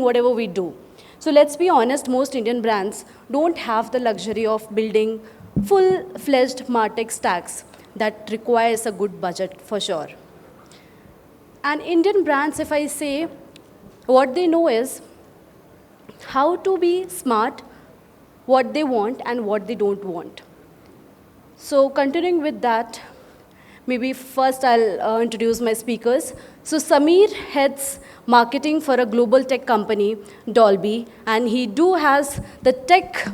whatever we do. So let's be honest, most Indian brands don't have the luxury of building full-fledged Martech stacks that requires a good budget for sure. And Indian brands, if I say, what they know is how to be smart, what they want and what they don't want. So continuing with that, maybe first I'll introduce my speakers. So Samir heads marketing for a global tech company, Dolby, and he has the tech.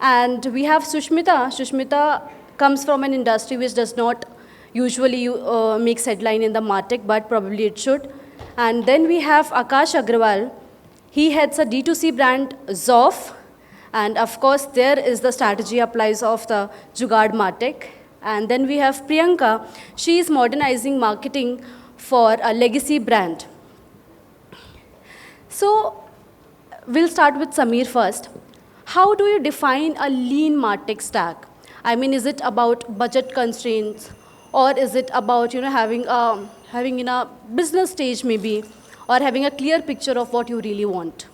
And we have Susmita. Susmita comes from an industry which does not usually makes headline in the Martech, but probably it should. And then we have Akash Agrawalla. He heads a D2C brand, Zoff. And of course, there is the strategy applies of the Jugaad Martech. And then we have Priyanka. She is modernizing marketing for a legacy brand. So we'll start with Samir first. How do you define a lean Martech stack? I mean, is it about budget constraints, or is it about having in a business stage maybe, or having a clear picture of what you really want?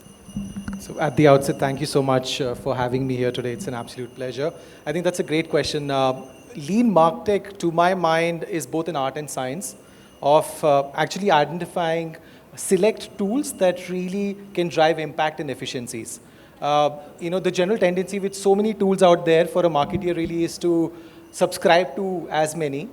So at the outset, thank you so much for having me here today. It's an absolute pleasure. I think that's a great question. Lean Martech, to my mind, is both an art and science of actually identifying select tools that really can drive impact and efficiencies. The general tendency with so many tools out there for a marketer really is to subscribe to as many.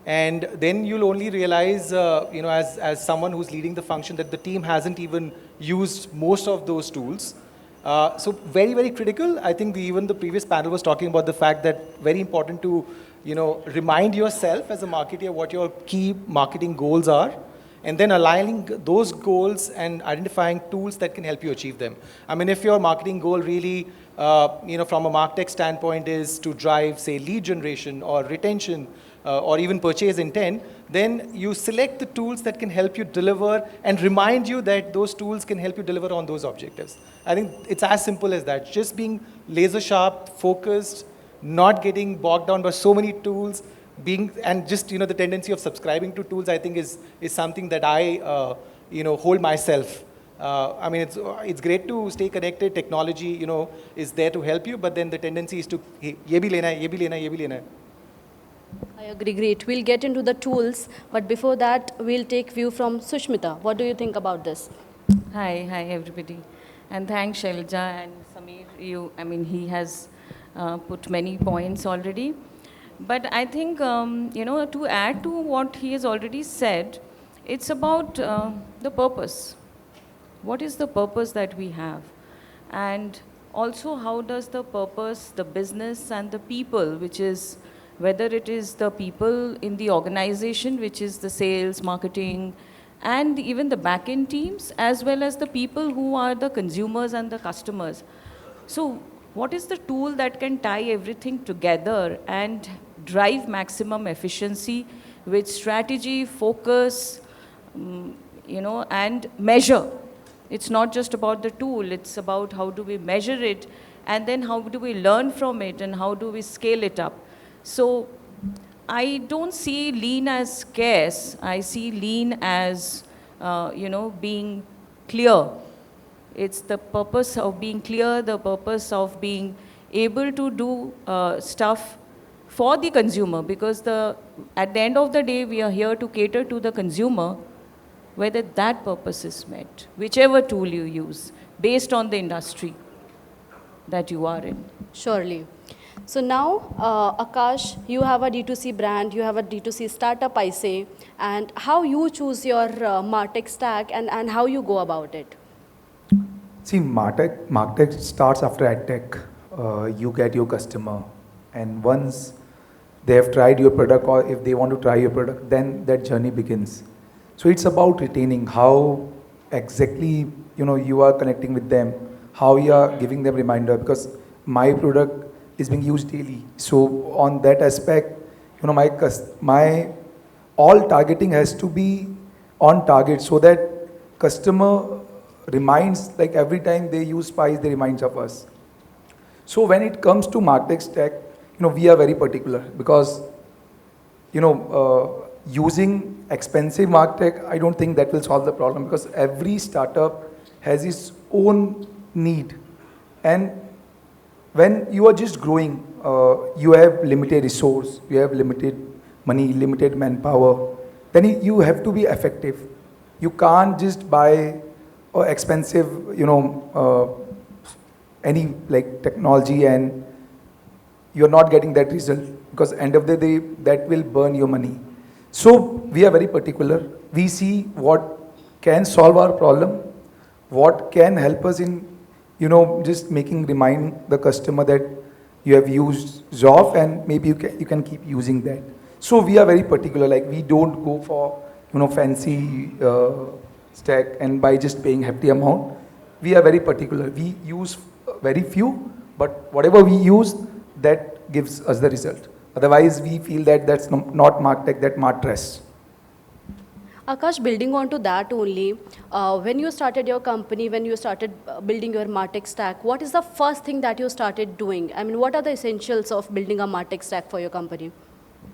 And then you'll only realize, as someone who's leading the function, that the team hasn't even used most of those tools. So very, very critical. I think even the previous panel was talking about the fact that very important to, remind yourself as a marketer what your key marketing goals are, and then aligning those goals and identifying tools that can help you achieve them. I mean, if your marketing goal really, from a Martech standpoint is to drive, say, lead generation or retention, or even purchase intent, then you select the tools that can help you deliver and remind you that those tools can help you deliver on those objectives. I think it's as simple as that. Just being laser sharp, focused, not getting bogged down by so many tools, and just the tendency of subscribing to tools, I think is something that I hold myself. I mean, it's great to stay connected. Technology is there to help you, but then the tendency is to hey, ye bhi lena hai, ye bhi lena hai, ye bhi lena hai. I agree, great. We'll get into the tools, but before that, we'll take view from Susmita. What do you think about this? Hi everybody. And thanks Shailja and Samir. He has put many points already. But I think, to add to what he has already said, it's about the purpose. What is the purpose that we have? And also, how does the purpose, the business and the people, which is whether it is the people in the organization, which is the sales, marketing, and even the back-end teams, as well as the people who are the consumers and the customers. So what is the tool that can tie everything together and drive maximum efficiency with strategy, focus, and measure? It's not just about the tool, it's about how do we measure it, and then how do we learn from it, and how do we scale it up. So I don't see lean as scarce. I see lean as, being clear. It's the purpose of being clear, the purpose of being able to do stuff for the consumer, because at the end of the day, we are here to cater to the consumer, whether that purpose is met, whichever tool you use, based on the industry that you are in. Surely. So now, Akash, you have a D2C brand, you have a D2C startup, I say, and how you choose your Martech stack and how you go about it? See, Martech starts after AdTech. You get your customer, and once they have tried your product, or if they want to try your product, then that journey begins. So it's about retaining how exactly you are connecting with them, how you are giving them reminder, because my product is being used daily. So on that aspect, my all targeting has to be on target, so that customer reminds, like every time they use Spice, they reminds of us. So when it comes to Martech stack, we are very particular, because using expensive Martech, I don't think that will solve the problem, because every startup has its own need. And when you are just growing, you have limited resource, you have limited money, limited manpower, then you have to be effective. You can't just buy expensive, any like technology and you're not getting that result, because end of the day, that will burn your money. So we are very particular. We see what can solve our problem, what can help us in, just remind the customer that you have used Zoff and maybe you can keep using that. So we are very particular. Like, we don't go for, fancy stack and by just paying hefty amount. We are very particular. We use very few, but whatever we use, that gives us the result. Otherwise, we feel that that's not Martech, that Martress. Akash, building on to that only, when you started your company, when you started building your Martech stack, what is the first thing that you started doing? I mean, what are the essentials of building a Martech stack for your company?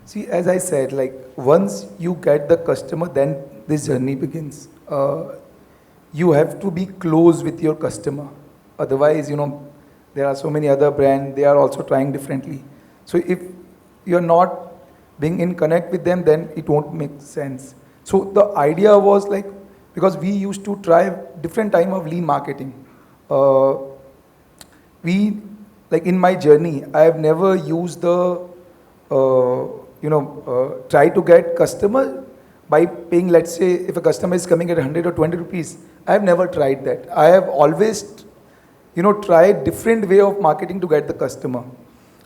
See, as I said, like, once you get the customer, then this journey begins. You have to be close with your customer. Otherwise, there are so many other brands, they are also trying differently. So if you're not being in connect with them, then it won't make sense. So the idea was like, because we used to try different time of lean marketing. In my journey, I have never used the, try to get customer by paying, let's say, if a customer is coming at 100 or 20 rupees, I have never tried that. I have always, tried different way of marketing to get the customer.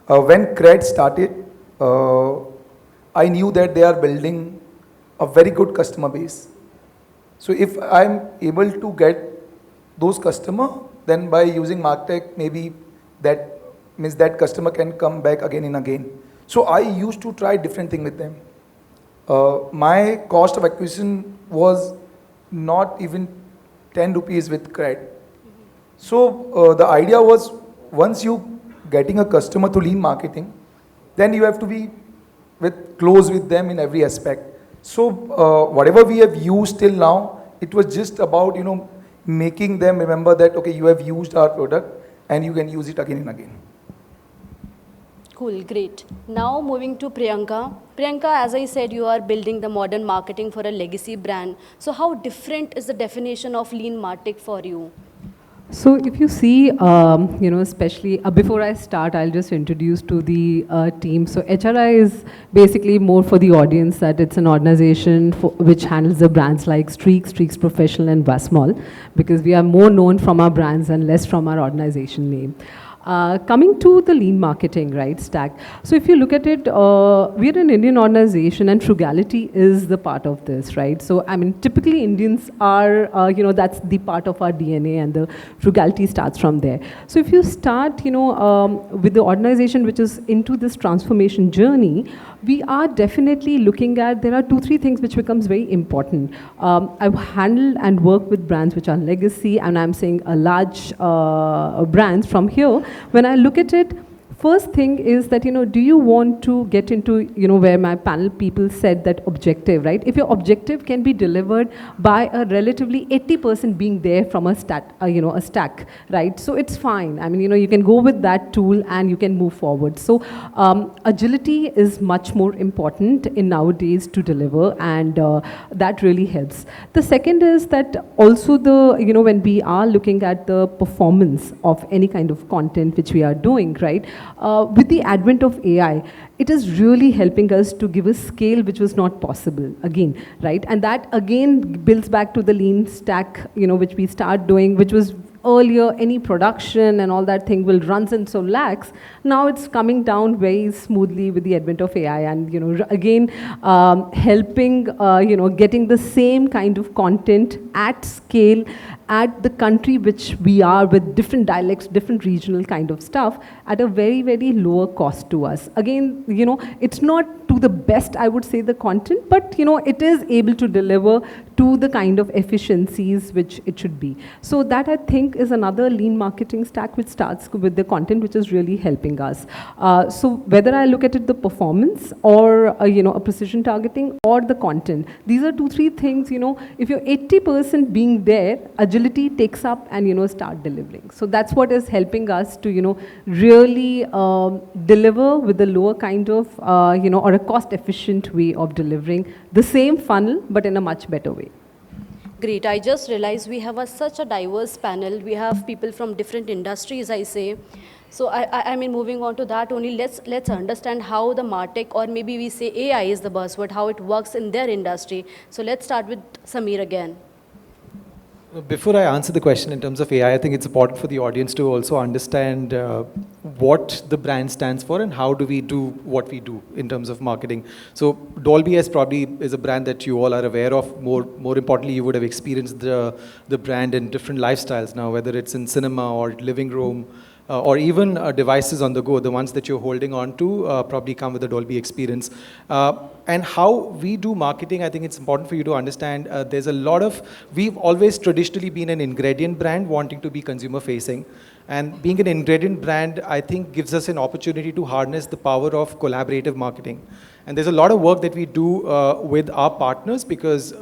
When Cred started, I knew that they are building a very good customer base. So if I'm able to get those customer, then by using Martech, maybe that means that customer can come back again and again. So I used to try different thing with them. My cost of acquisition was not even 10 rupees with Cred. So the idea was, once you getting a customer to lean marketing, then you have to be close with them in every aspect. So whatever we have used till now, it was just about, making them remember that, okay, you have used our product and you can use it again and again. Cool, great. Now moving to Priyanka. Priyanka, as I said, you are building the modern marketing for a legacy brand. So how different is the definition of lean Martech for you? So if you see, especially before I start, I'll just introduce to the team. So HRI is basically more for the audience, that it's an organization which handles the brands like Streaks Professional and Vasmol, because we are more known from our brands and less from our organization name. Coming to the lean marketing, right, stack. So if you look at it, we're an Indian organization and frugality is the part of this, right? So, I mean, typically Indians are, that's the part of our DNA, and the frugality starts from there. So if you start, with the organization which is into this transformation journey, we are definitely looking at, there are 2-3 things which becomes very important. I've handled and worked with brands which are legacy, and I'm saying a large brands from here. When I look at it, first thing is that, do you want to get into, where my panel people said that objective, right? If your objective can be delivered by a relatively 80% being there from a stack, right? So it's fine. I mean, you can go with that tool and you can move forward. So agility is much more important in nowadays to deliver, and that really helps. The second is that also when we are looking at the performance of any kind of content which we are doing, right? With the advent of AI, it is really helping us to give a scale which was not possible again, right? And that again builds back to the lean stack, which we start doing, which was earlier any production and all that thing will runs in so lax. Now it's coming down very smoothly with the advent of AI, and again helping getting the same kind of content at scale at the country which we are, with different dialects, different regional kind of stuff at a very, very lower cost to us. Again, it's not to the best, I would say, the content, but it is able to deliver to the kind of efficiencies which it should be. So that I think is another lean marketing stack which starts with the content, which is really helping us. So whether I look at it the performance or a precision targeting or the content, these are 2-3 things. If you're 80% being there, agility takes up and start delivering. So that's what is helping us to really deliver with a lower kind of or a cost efficient way of delivering the same funnel but in a much better way. Great. I just realized we have such a diverse panel. We have people from different industries, I say. So I mean, moving on to that only, let's understand how the Martech, or maybe we say AI is the buzzword, how it works in their industry. So let's start with Sameer again. Before I answer the question in terms of AI, I think it's important for the audience to also understand what the brand stands for and how do we do what we do in terms of marketing. So Dolby is a brand that you all are aware of. More importantly, you would have experienced the brand in different lifestyles now, whether it's in cinema or living room, or even devices on the go. The ones that you're holding on to probably come with a Dolby experience. And how we do marketing, I think it's important for you to understand there's a lot of, we've always traditionally been an ingredient brand wanting to be consumer facing. And being an ingredient brand, I think, gives us an opportunity to harness the power of collaborative marketing. And there's a lot of work that we do with our partners because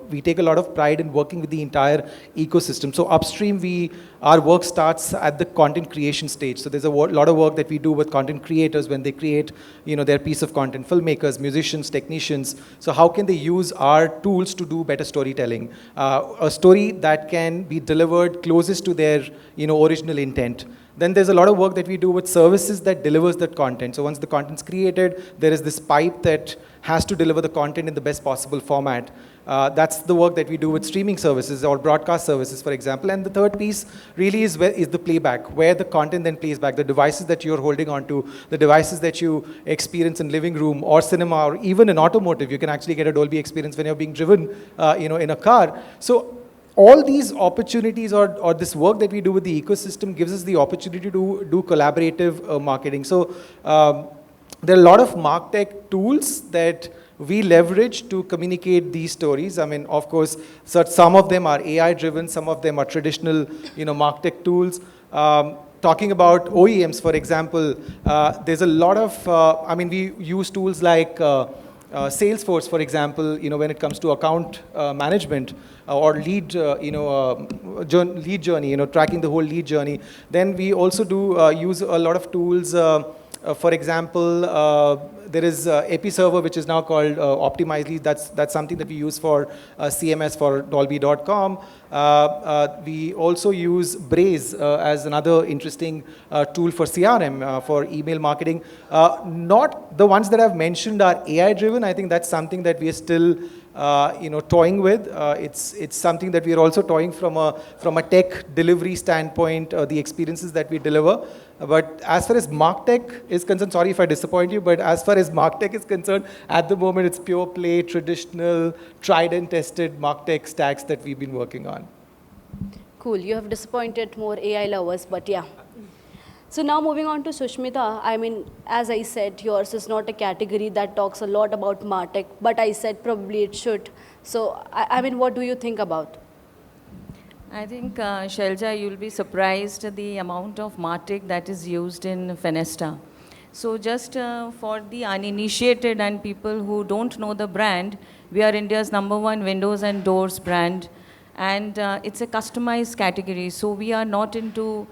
we take a lot of pride in working with the entire ecosystem. So upstream, our work starts at the content creation stage. So there's a lot of work that we do with content creators when they create, their piece of content, filmmakers, musicians, technicians. So how can they use our tools to do better storytelling? A story that can be delivered closest to their, original intent. Then there's a lot of work that we do with services that delivers that content. So once the content's created, there is this pipe that has to deliver the content in the best possible format. That's the work that we do with streaming services or broadcast services, for example. And the third piece really is the playback, where the content then plays back, the devices that you're holding onto, the devices that you experience in living room or cinema or even in automotive. You can actually get a Dolby experience when you're being driven, in a car. So all these opportunities or this work that we do with the ecosystem gives us the opportunity to do collaborative marketing. So there are a lot of Martech tools that we leverage to communicate these stories. I mean, of course, some of them are AI driven, some of them are traditional, Martech tools. Talking about OEMs, for example, there's a lot of, we use tools like Salesforce, for example, when it comes to account management or lead, lead journey, tracking the whole lead journey. Then we also do use a lot of tools. For example, there is Episerver, which is now called Optimizely. That's something that we use for CMS for Dolby.com. We also use Braze as another interesting tool for CRM, for email marketing. Not the ones that I've mentioned are AI driven. I think that's something that we are still toying with. It's something that we are also toying from a tech delivery standpoint, the experiences that we deliver. But as far as Martech is concerned, sorry if I disappoint you, but as far as Martech is concerned, at the moment it's pure play, traditional, tried and tested Martech stacks that we've been working on. Cool. You have disappointed more AI lovers, but yeah. So now moving on to Susmita, I mean, as I said, yours is not a category that talks a lot about Martech, but I said probably it should. So, I mean, what do you think about? I think, Shailja, you'll be surprised at the amount of Martech that is used in Fenesta. So just for the uninitiated and people who don't know the brand, we are India's #1 windows and doors brand. And it's a customized category. So we are not into,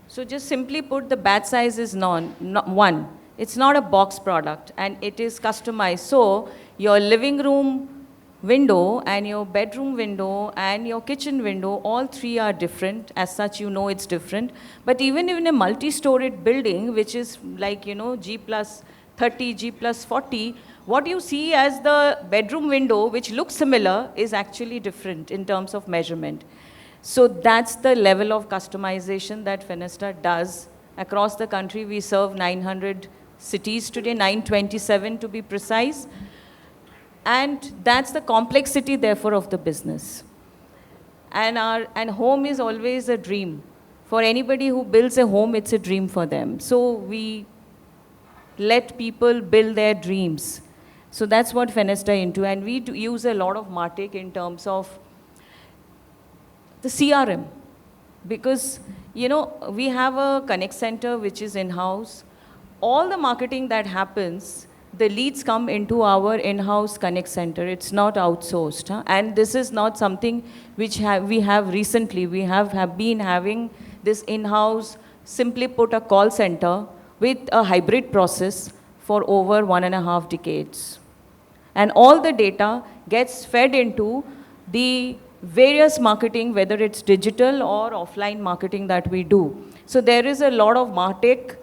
so just simply put, the batch size is not one. It's not a box product and it is customized. So your living room window and your bedroom window and your kitchen window, all three are different. As such, it's different. But even in a multi-storied building, which is like, G plus 30, G plus 40, what you see as the bedroom window, which looks similar, is actually different in terms of measurement. So that's the level of customization that Fenesta does across the country. We serve 900 cities today, 927 to be precise. And that's the complexity, therefore, of the business. And home is always a dream. For anybody who builds a home, it's a dream for them. So we let people build their dreams. So that's what Fenesta into, and we use a lot of Martech in terms of the CRM, because we have a connect center which is in-house. All the marketing that happens, the leads come into our in-house connect center. It's not outsourced. Huh? And this is not something which we have recently. We have been having this in-house, simply put, a call center with a hybrid process for over 1.5 decades. And all the data gets fed into the various marketing, whether it's digital or offline marketing that we do. So there is a lot of Martech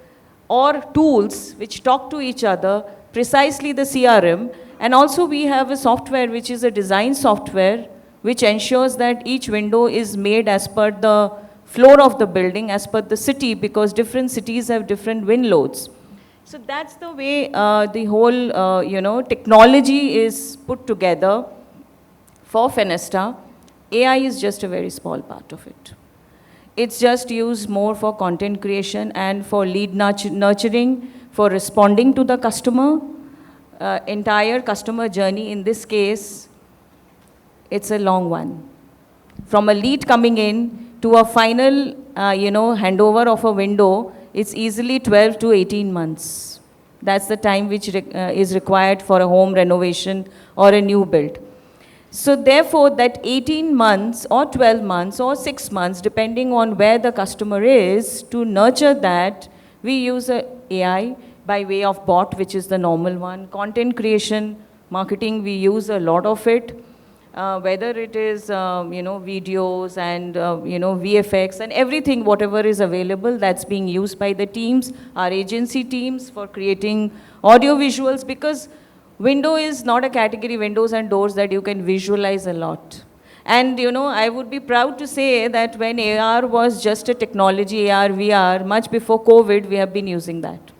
or tools which talk to each other, precisely the CRM. And also we have a software which is a design software which ensures that each window is made as per the floor of the building, as per the city, because different cities have different wind loads. So that's the way the whole technology is put together for Fenesta. AI is just a very small part of it. It's just used more for content creation and for lead nurturing, for responding to the customer, entire customer journey. In this case, it's a long one. From a lead coming in to a final, handover of a window, it's easily 12 to 18 months. That's the time which is required for a home renovation or a new build. So therefore, that 18 months or 12 months or 6 months, depending on where the customer is, to nurture that, we use AI by way of bot, which is the normal one. Content creation, marketing, we use a lot of it. Whether it is, videos and, VFX and everything, whatever is available, that's being used by the teams, our agency teams, for creating audio visuals, because window is not a category, windows and doors, that you can visualize a lot. And, I would be proud to say that when AR was just a technology, AR, VR, much before COVID, we have been using that.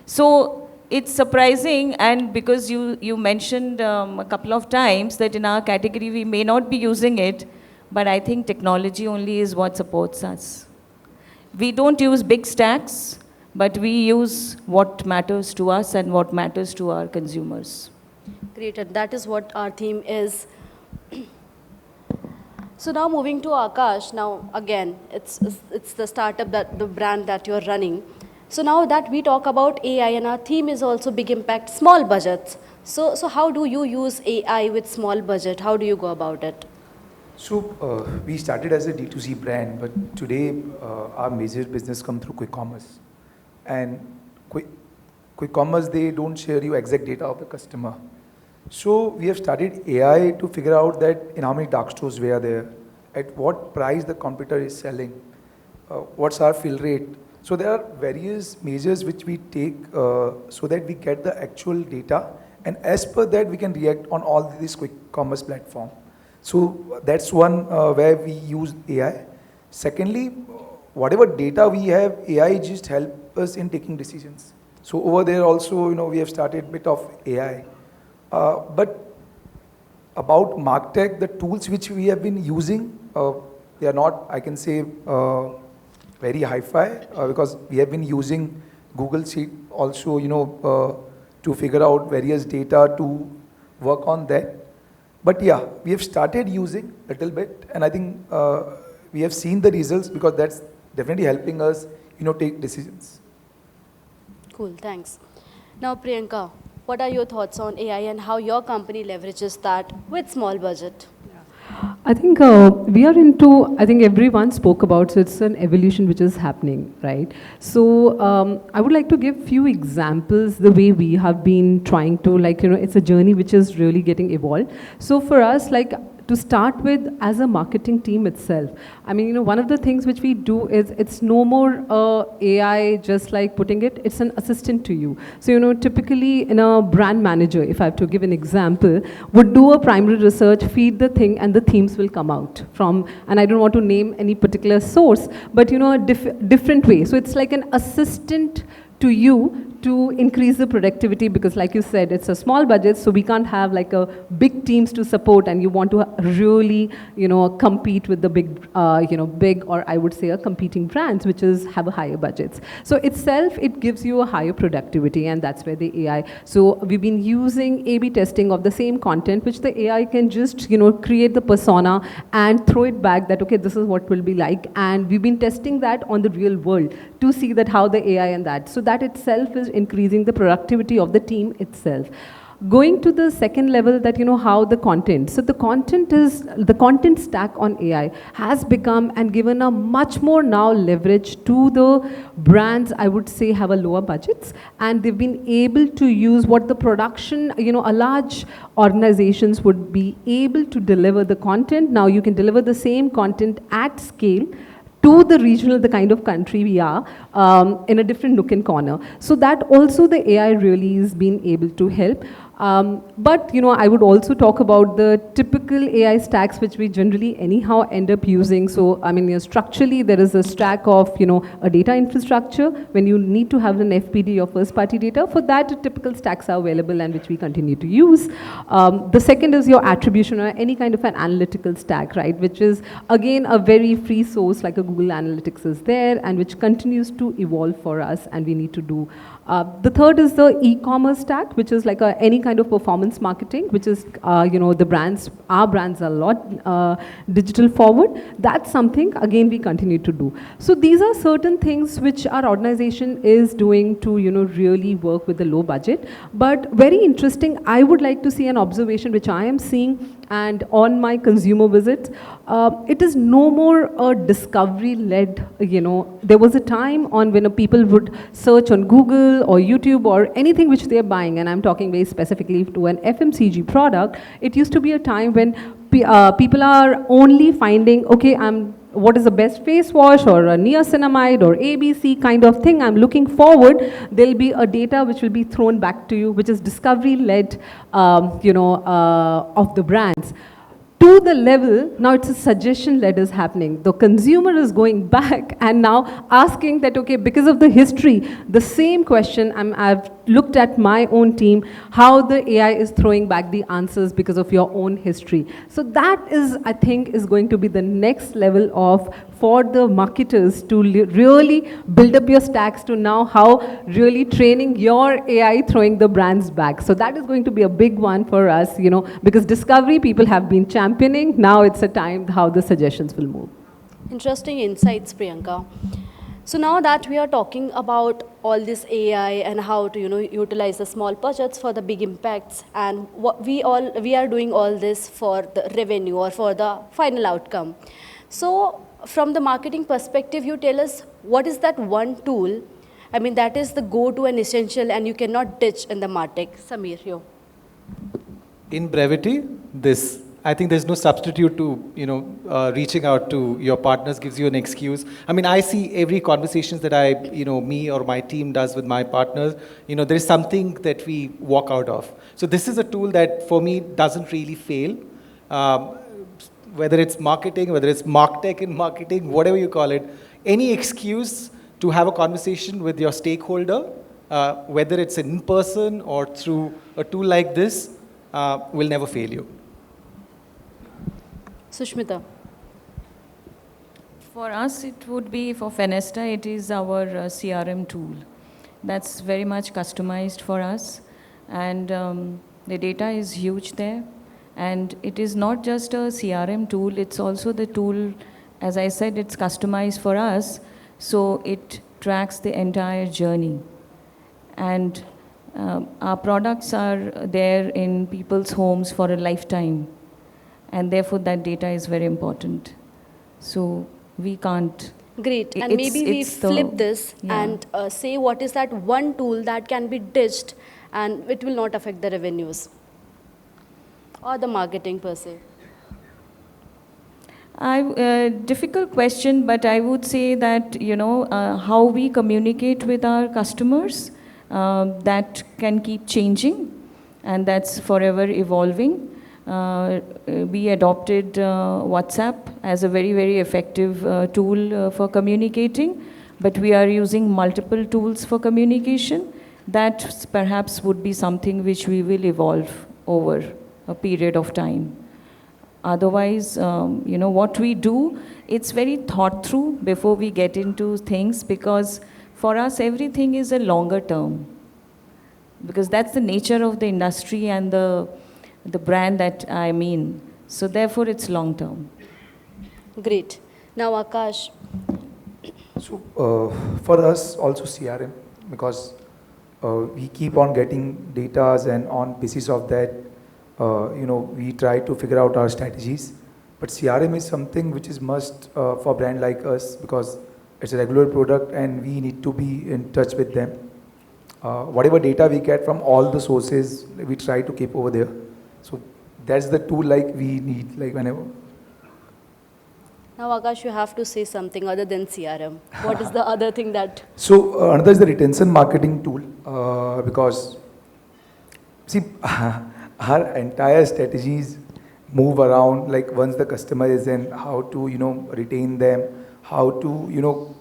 So it's surprising, and because you mentioned a couple of times that in our category we may not be using it, but I think technology only is what supports us. We don't use big stacks, but we use what matters to us and what matters to our consumers. Great, and that is what our theme is. So now moving to Akash, now again, it's the startup, the brand that you're running. So now that we talk about AI, and our theme is also big impact, small budgets. So how do you use AI with small budget? How do you go about it? So we started as a D2C brand, but today our major business come through quick commerce. And quick commerce, they don't share you exact data of the customer. So we have started AI to figure out that in how many dark stores we are there, at what price the competitor is selling, what's our fill rate. So there are various measures which we take so that we get the actual data, and as per that we can react on all these quick commerce platform. So that's one where we use AI. Secondly, whatever data we have, AI just help us in taking decisions. So over there also, we have started a bit of AI. But about Martech, the tools which we have been using, they are not, I can say, very hi-fi, because we have been using Google Sheet also, to figure out various data to work on that. But yeah, we have started using a little bit, and I think we have seen the results, because that's definitely helping us, take decisions. Cool, thanks. Now, Priyanka, what are your thoughts on AI and how your company leverages that with small budget? I think we are into, I think everyone spoke about, so it's an evolution which is happening, right? So I would like to give few examples the way we have been trying to, it's a journey which is really getting evolved. So for us, to start with, as a marketing team itself, I mean, one of the things which we do is it's no more AI just like putting it, it's an assistant to you. So, typically in a brand manager, if I have to give an example, would do a primary research, feed the thing, and the themes will come out from, and I don't want to name any particular source, but a different way. So it's like an assistant to you to increase the productivity, because like you said, it's a small budget, so we can't have like a big teams to support, and you want to really, compete with the big, or I would say a competing brands, which have a higher budgets. So itself, it gives you a higher productivity, and that's where the AI. So we've been using A/B testing of the same content, which the AI can just, create the persona and throw it back that, okay, this is what will be like. And we've been testing that on the real world to see that how the AI and that. So that itself is increasing the productivity of the team itself. Going to the second level, that how the content. So the content stack on AI has become and given a much more now leverage to the brands, I would say, have a lower budgets, and they've been able to use what the production, a large organizations would be able to deliver the content. Now you can deliver the same content at scale to the regional, the kind of country we are, in a different nook and corner. So that also the AI really is being able to help. But I would also talk about the typical AI stacks which we generally anyhow end up using. So I mean, structurally there is a stack of a data infrastructure. When you need to have an FPD or first party data, for that typical stacks are available and which we continue to use. The second is your attribution or any kind of an analytical stack, right, which is again a very free source, like a Google Analytics is there, and which continues to evolve for us, and we need to do. The third is the e-commerce stack, which is like any kind of performance marketing, which is, the brands, our brands are a lot digital forward. That's something, again, we continue to do. So these are certain things which our organization is doing to, really work with the low budget. But very interesting, I would like to see an observation which I am seeing, and on my consumer visits, it is no more a discovery-led, there was a time on when people would search on Google or YouTube or anything which they're buying, and I'm talking very specifically to an FMCG product. It used to be a time when people are only finding, okay, what is the best face wash or a niacinamide or ABC kind of thing I'm looking forward. There'll be a data which will be thrown back to you, which is discovery-led, of the brands. To the level, now it's a suggestion-led is happening. The consumer is going back and now asking that, okay, because of the history, the same question, I've looked at my own team, how the AI is throwing back the answers because of your own history. So that is, I think, is going to be the next level for the marketers to really build up your stacks to now how really training your AI throwing the brands back. So that is going to be a big one for us, because discovery people have been championing. Now it's a time how the suggestions will move. Interesting insights, Priyanka. So now that we are talking about all this AI and how to utilize the small budgets for the big impacts, and what we are doing all this for the revenue or for the final outcome. So from the marketing perspective, you tell us what is that one tool, that is the go-to and essential and you cannot ditch in the Martech. Samir, you. In brevity, this. I think there's no substitute to, reaching out to your partners gives you an excuse. I see every conversations that me or my team does with my partners, there is something that we walk out of. So this is a tool that for me doesn't really fail. Whether it's marketing, whether it's Martech in marketing, whatever you call it, any excuse to have a conversation with your stakeholder, whether it's in person or through a tool like this, will never fail you. Susmita. For us, it would be, for Fenesta, it is our CRM tool. That's very much customized for us. And the data is huge there. And it is not just a CRM tool, it's also the tool, as I said, it's customized for us. So it tracks the entire journey. And our products are there in people's homes for a lifetime. And therefore, that data is very important. So we can't. Great. And maybe we flip this and say what is that one tool that can be ditched and it will not affect the revenues or the marketing per se. Difficult question, but I would say that, how we communicate with our customers, that can keep changing, and that's forever evolving. We adopted WhatsApp as a very, very effective tool for communicating, but we are using multiple tools for communication, that perhaps would be something which we will evolve over a period of time. Otherwise, what we do, it's very thought through before we get into things, because for us, everything is a longer term. Because that's the nature of the industry and the brand that I mean. So therefore, it's long term. Great. Now, Akash, So for us also CRM, because we keep on getting datas, and on basis of that, we try to figure out our strategies. But CRM is something which is must for brand like us, because it's a regular product and we need to be in touch with them. Whatever data we get from all the sources, we try to keep over there. So that's the tool like we need, like whenever. now Akash, you have to say something other than CRM. What is the other thing that? So another is the retention marketing tool, because see, our entire strategies move around, like once the customer is in, how to retain them, how to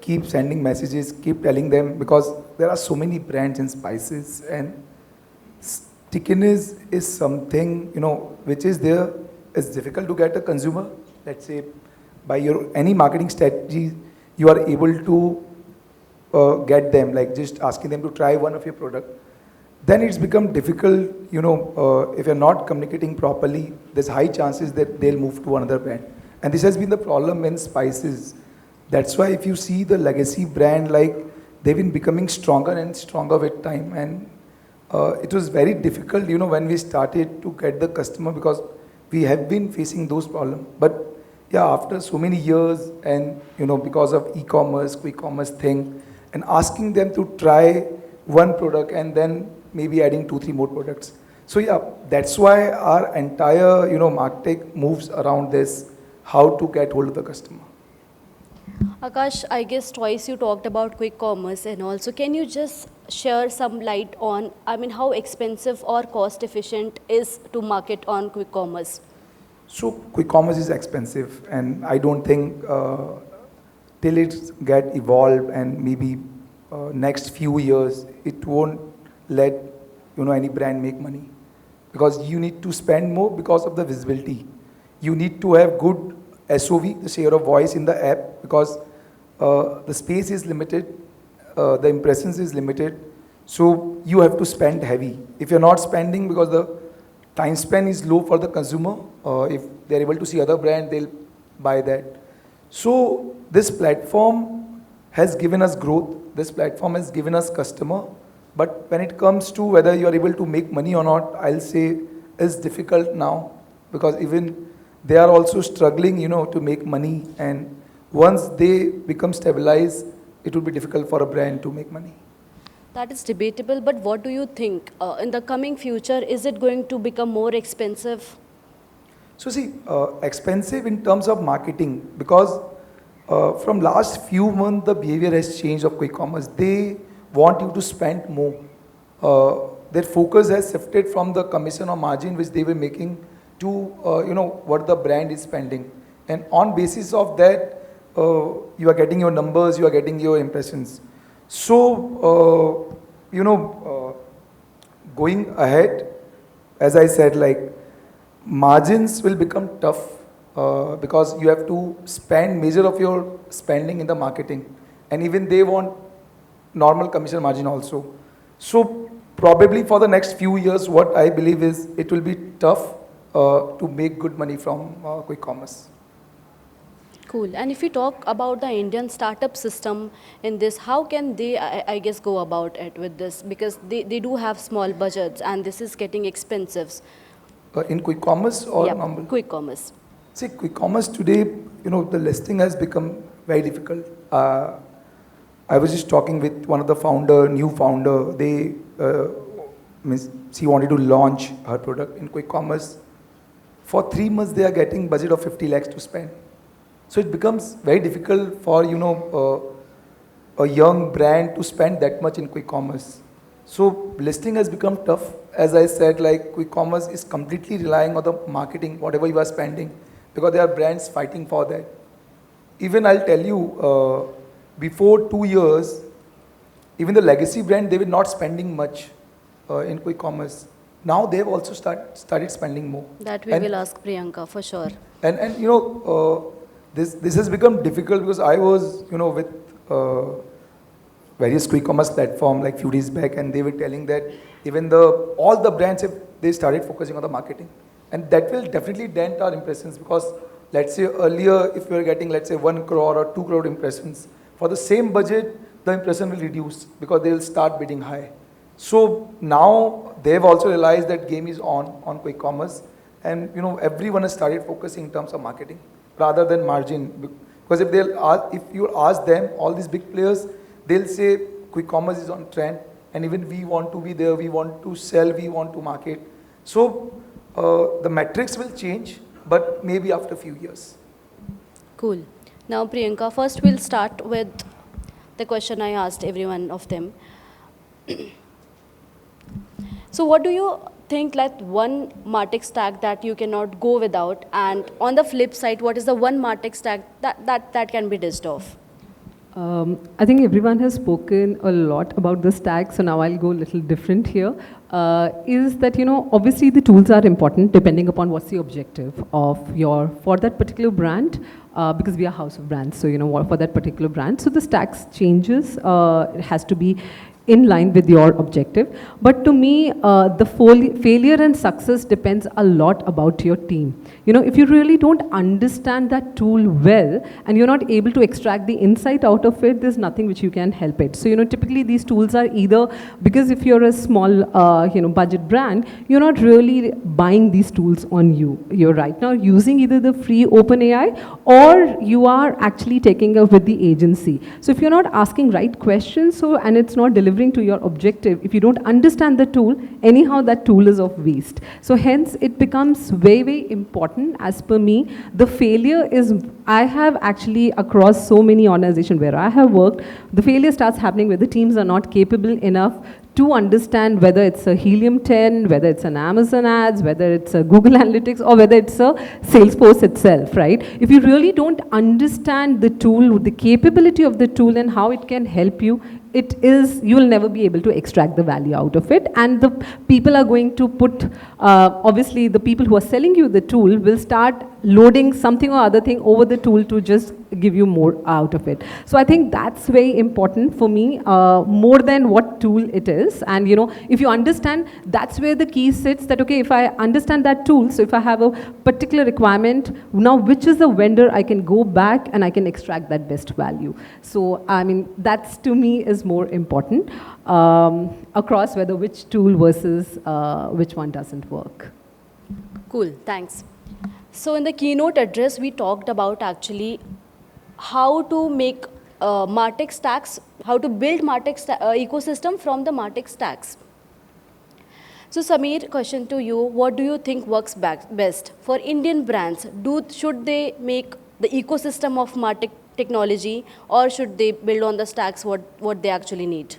keep sending messages, keep telling them, because there are so many brands in spices, and stickiness is something which is there. It's difficult to get a consumer. Let's say by your any marketing strategy, you are able to get them, like just asking them to try one of your product. Then it's become difficult, if you're not communicating properly, there's high chances that they'll move to another brand. And this has been the problem in spices. That's why if you see the legacy brand, like they've been becoming stronger and stronger with time. And it was very difficult, when we started to get the customer, because we have been facing those problems. But yeah, after so many years, and because of e-commerce, quick commerce thing, and asking them to try one product and then maybe adding 2-3 more products. So yeah, that's why our entire Martech moves around this, how to get hold of the customer. Akash, I guess twice you talked about quick commerce, and also can you just share some light on, how expensive or cost efficient is to market on quick commerce? So quick commerce is expensive, and I don't think till it get evolved, and maybe next few years, it won't let any brand make money, because you need to spend more because of the visibility. You need to have good SOV, the share of voice in the app, because the space is limited, the impressions is limited, so you have to spend heavy. If you're not spending, because the time span is low for the consumer, if they're able to see other brand, they'll buy that. So this platform has given us growth, this platform has given us customer, but when it comes to whether you are able to make money or not, I'll say it's difficult now, because even they are also struggling, to make money, and once they become stabilized, it will be difficult for a brand to make money. That is debatable, but what do you think? In the coming future, is it going to become more expensive? So see, expensive in terms of marketing, because from last few months, the behavior has changed of quick commerce. They want you to spend more. Their focus has shifted from the commission or margin which they were making to what the brand is spending, and on basis of that, you are getting your numbers, you are getting your impressions. So going ahead, as I said, like margins will become tough, because you have to spend major of your spending in the marketing, and even they want normal commission margin also. So probably for the next few years, what I believe is it will be tough to make good money from quick commerce. Cool. And if we talk about the Indian startup system in this, how can they, I guess, go about it with this? Because they do have small budgets, and this is getting expensive. In quick commerce or Yeah, normal? quick commerce. See, quick commerce today, the listing has become very difficult. I was just talking with one of the new founder. They, she wanted to launch her product in quick commerce. For 3 months, they are getting budget of 50 lakhs to spend. So it becomes very difficult for, a young brand to spend that much in quick commerce. So listing has become tough. As I said, like quick commerce is completely relying on the marketing, whatever you are spending, because there are brands fighting for that. Even I'll tell you, before 2 years, Even the legacy brand, they were not spending much in quick commerce. Now they've also started spending more. That we will ask Priyanka for sure. And you know, this has become difficult because I was, you know, with various quick commerce platform like few days back, and they were telling that even all the brands they started focusing on the marketing, and that will definitely dent our impressions, because let's say earlier if we were getting, let's say, 1 crore or 2 crore impressions, for the same budget the impression will reduce because they will start bidding high. So now they've also realized that game is on quick commerce, and you know, everyone has started focusing in terms of marketing rather than margin. Because if you ask them, all these big players, they'll say quick commerce is on trend, and even we want to be there, we want to sell, we want to market. So the metrics will change, but maybe after a few years. Cool. Now, Priyanka, first we'll start with the question I asked every one of them. So what do you think, like one Martech stack that you cannot go without, and on the flip side, what is the one Martech stack that can be dished off? I think everyone has spoken a lot about the stack, so now I'll go a little different here. Is that, you know, obviously the tools are important depending upon what's the objective of for that particular brand, because we are house of brands, so you know, for that particular brand. So the stacks changes, it has to be in line with your objective. But to me, the failure and success depends a lot about your team. You know, if you really don't understand that tool well and you're not able to extract the insight out of it, there's nothing which you can help it. So, you know, typically these tools are either, because if you're a small, you know, budget brand, you're not really buying these tools on you. You're right now using either the free OpenAI or you are actually taking up with the agency. So if you're not asking right questions, and it's not delivering to your objective, if you don't understand the tool, anyhow that tool is of waste. So hence it becomes very, very important as per me. The failure is, I have actually across so many organizations where I have worked, the failure starts happening where the teams are not capable enough to understand whether it's a Helium 10, whether it's an Amazon ads, whether it's a Google Analytics, or whether it's a Salesforce itself, right? If you really don't understand the tool, the capability of the tool and how it can help you, you will never be able to extract the value out of it. And the people are going to put, obviously the people who are selling you the tool will start loading something or other thing over the tool to just give you more out of it. So I think that's very important for me, more than what tool it is. And you know, if you understand, that's where the key sits, that okay, if I understand that tool, so if I have a particular requirement, now which is the vendor I can go back and I can extract that best value. So I mean, that's to me is more important, across whether which tool versus which one doesn't work. Cool, thanks. So in the keynote address, we talked about actually how to make Martech stacks, how to build Martech ecosystem from the Martech stacks. So Sameer, question to you, what do you think works best for Indian brands? Should they make the ecosystem of Martech technology, or should they build on the stacks what they actually need?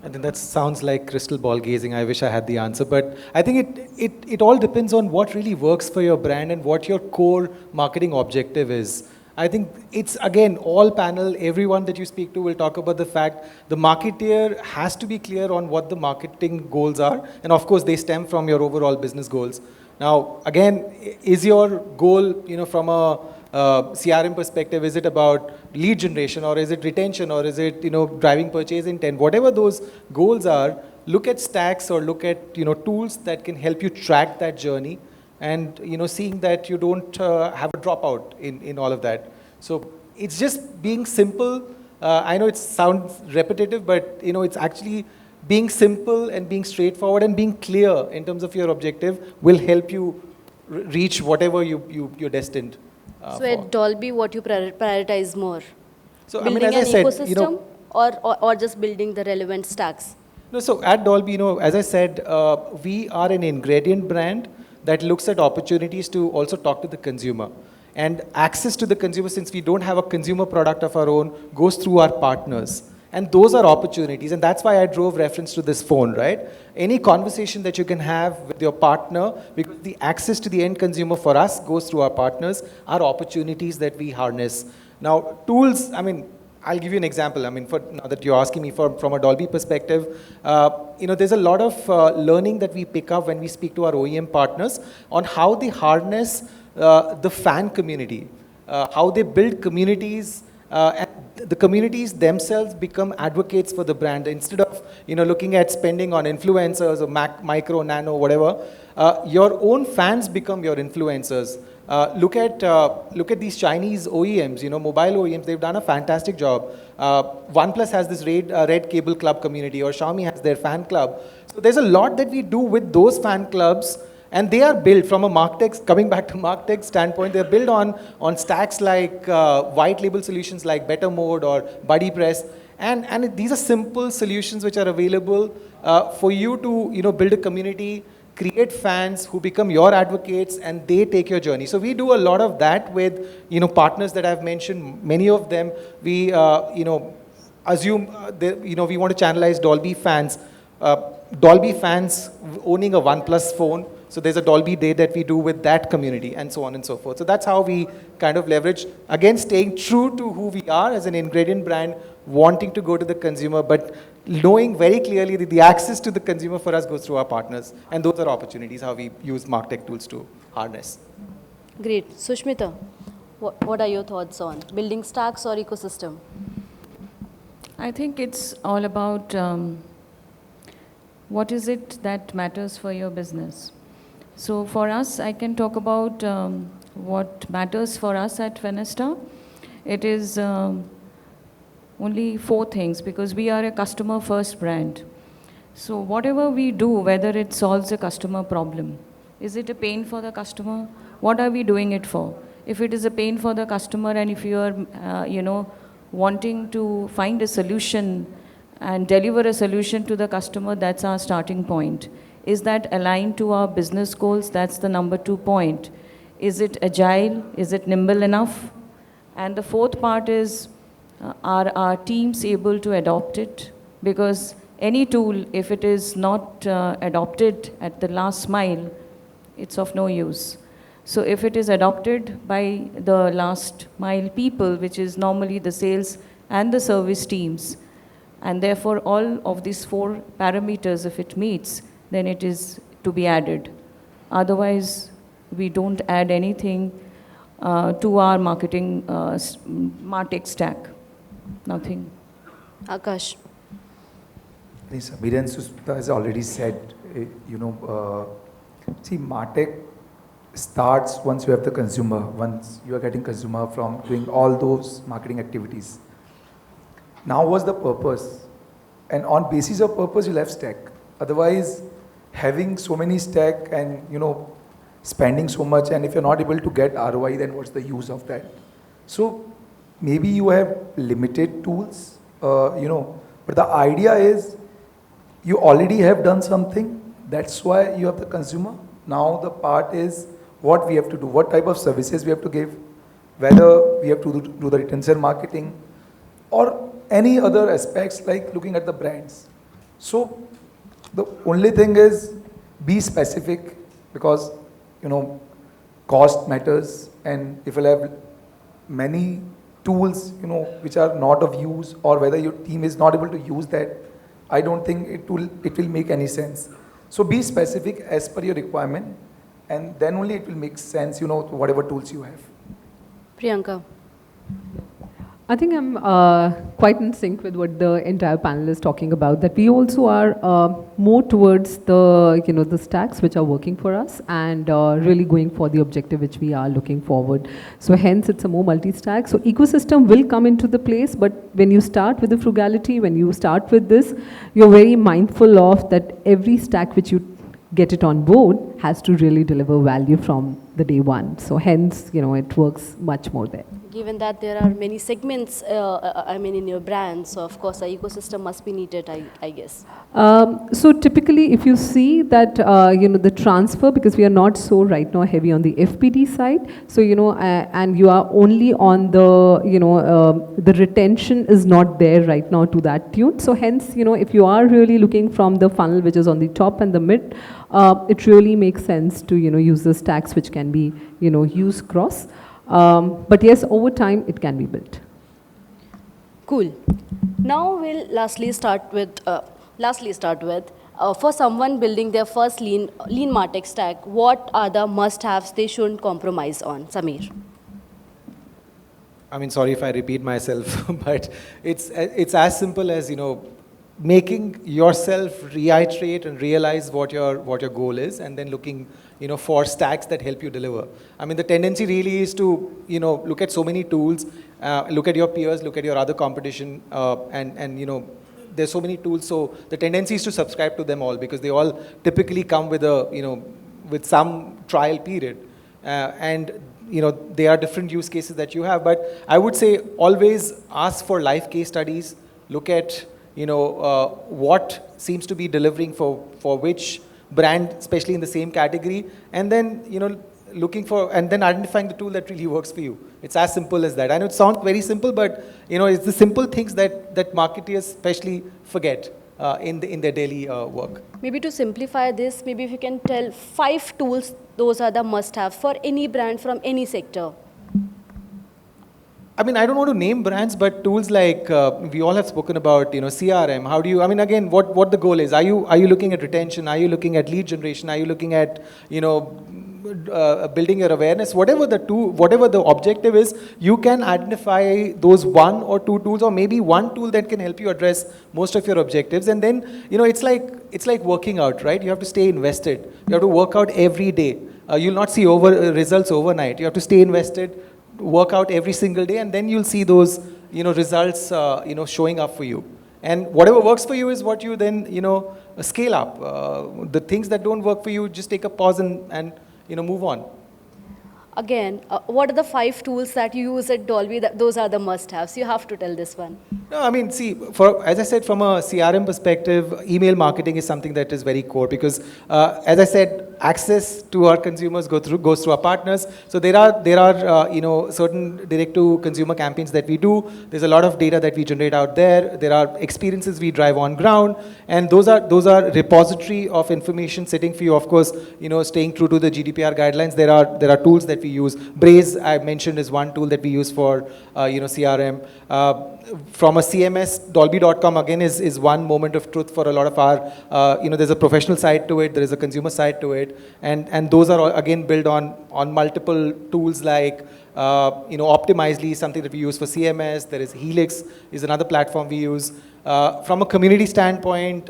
I think that sounds like crystal ball gazing. I wish I had the answer, but I think it all depends on what really works for your brand and what your core marketing objective is. I think it's, again, all panel, everyone that you speak to will talk about the fact the marketeer has to be clear on what the marketing goals are, and of course they stem from your overall business goals. Now, again, is your goal, you know, from a CRM perspective, is it about lead generation, or is it retention, or is it, you know, driving purchase intent? Whatever those goals are, look at stacks or look at, you know, tools that can help you track that journey, and, you know, seeing that you don't have a dropout in all of that. So it's just being simple. I know it sounds repetitive, but, you know, it's actually being simple and being straightforward and being clear in terms of your objective will help you reach whatever you're destined. So at Dolby, what you prioritize more? So building I mean, as I an said, ecosystem, you know, or just building the relevant stacks? No, so at Dolby, you know, as I said, we are an ingredient brand that looks at opportunities to also talk to the consumer. And access to the consumer, since we don't have a consumer product of our own, goes through our partners. And those are opportunities, and that's why I drove reference to this phone, right? Any conversation that you can have with your partner, because the access to the end consumer for us goes through our partners, are opportunities that we harness. Now, tools, I mean, I'll give you an example. I mean, now that you're asking me from a Dolby perspective, there's a lot of learning that we pick up when we speak to our OEM partners on how they harness the fan community, how they build communities, and the communities themselves become advocates for the brand. Instead of looking at spending on influencers or micro, nano, whatever, your own fans become your influencers. Look at these Chinese OEMs, mobile OEMs. They've done a fantastic job. OnePlus has this Red Cable Club community, or Xiaomi has their fan club. So there's a lot that we do with those fan clubs, and they are built from a Martech. Coming back to Martech standpoint, they're built on stacks like white label solutions like Better Mode or Buddy Press, and these are simple solutions which are available for you to build a community, create fans who become your advocates, and they take your journey. So we do a lot of that with partners that I've mentioned. Many of them we assume we want to channelize Dolby fans. Dolby fans owning a OnePlus phone. So there's a Dolby Day that we do with that community, and so on and so forth. So that's how we kind of leverage, again, staying true to who we are as an ingredient brand, wanting to go to the consumer, but knowing very clearly that the access to the consumer for us goes through our partners. And those are opportunities how we use Martech tools to harness. Great. Susmita, what are your thoughts on building stacks or ecosystem? I think it's all about what is it that matters for your business. So for us, I can talk about what matters for us at Fenesta. It is only 4 things, because we are a customer first brand. So whatever we do, whether it solves a customer problem, is it a pain for the customer? What are we doing it for? If it is a pain for the customer, and if you are, wanting to find a solution and deliver a solution to the customer, that's our starting point. Is that aligned to our business goals? That's the number 2 point. Is it agile? Is it nimble enough? And the 4th part is, are our teams able to adopt it? Because any tool, if it is not adopted at the last mile, it's of no use. So if it is adopted by the last mile people, which is normally the sales and the service teams, and therefore all of these 4 parameters, if it meets, then it is to be added. Otherwise, we don't add anything to our marketing Martech stack. Nothing. Akash. Samir and Susmita has already said, see, Martech starts once you have the consumer, once you are getting consumer from doing all those marketing activities. Now what's the purpose? And on basis of purpose, you'll have stack. Otherwise, having so many stack and, spending so much, and if you're not able to get ROI, then what's the use of that? So maybe you have limited tools, but the idea is you already have done something. That's why you have the consumer. Now the part is what we have to do, what type of services we have to give, whether we have to do the retention marketing or any other aspects like looking at the brands. So the only thing is be specific, because cost matters, and if you have many tools which are not of use, or whether your team is not able to use that, I don't think it will make any sense. So be specific as per your requirement, and then only it will make sense, whatever tools you have. Priyanka. I think I'm quite in sync with what the entire panel is talking about, that we also are more towards the, the stacks which are working for us, and really going for the objective which we are looking forward. So hence it's a more multi-stack. So ecosystem will come into the place, but when you start with the frugality, when you start with this, you're very mindful of that every stack which you get it on board has to really deliver value from the day one. So hence, it works much more there. Given that there are many segments, in your brand, so of course, the ecosystem must be needed, I guess. So typically, if you see that, the transfer, because we are not so right now heavy on the FPD side, so, and you are only on the, the retention is not there right now to that tune. So hence, if you are really looking from the funnel, which is on the top and the mid, it really makes sense to, use the stacks which can be, used cross. But yes, over time, it can be built. Cool. Now we'll lastly start with for someone building their first lean Martech stack, what are the must-haves they shouldn't compromise on? Samir. I mean, sorry if I repeat myself, but it's as simple as, making yourself reiterate and realize what your goal is, and then looking, for stacks that help you deliver. I mean, the tendency really is to, look at so many tools, look at your peers, look at your other competition, and there's so many tools. So the tendency is to subscribe to them all because they all typically come with with some trial period, and there are different use cases that you have. But I would say always ask for live case studies. Look at what seems to be delivering for which brand, especially in the same category, and then looking for and then identifying the tool that really works for you. It's as simple as that. I know it sounds very simple, but it's the simple things that marketers especially forget in their daily work. Maybe to simplify this, maybe if you can tell 5 tools, those are the must-have for any brand from any sector. I mean, I don't want to name brands, but tools like we all have spoken about, CRM. How do you? I mean, again, what the goal is? Are you looking at retention? Are you looking at lead generation? Are you looking at building your awareness? Whatever the objective is, you can identify those 1 or 2 tools, or maybe 1 tool that can help you address most of your objectives. And then it's like working out, right? You have to stay invested. You have to work out every day. You'll not see results overnight. You have to stay invested, work out every single day, and then you'll see those results showing up for you. And whatever works for you is what you then scale up. The things that don't work for you, just take a pause and move on. Again, what are the 5 tools that you use at Dolby? Those are the must-haves. You have to tell this one. No, I mean, see, as I said, from a CRM perspective, email marketing is something that is very core because, as I said, access to our consumers goes through our partners. So there are certain direct-to-consumer campaigns that we do. There's a lot of data that we generate out there. There are experiences we drive on ground, and those are repository of information sitting for you. Of course, staying true to the GDPR guidelines. There are tools that we use. Braze, I mentioned, is one tool that we use for CRM. From a CMS, Dolby.com again is one moment of truth for a lot of our, there's a professional side to it, there is a consumer side to it, and those are all, again, built on multiple tools like, Optimizely, something that we use for CMS. There is Helix, is another platform we use. From a community standpoint,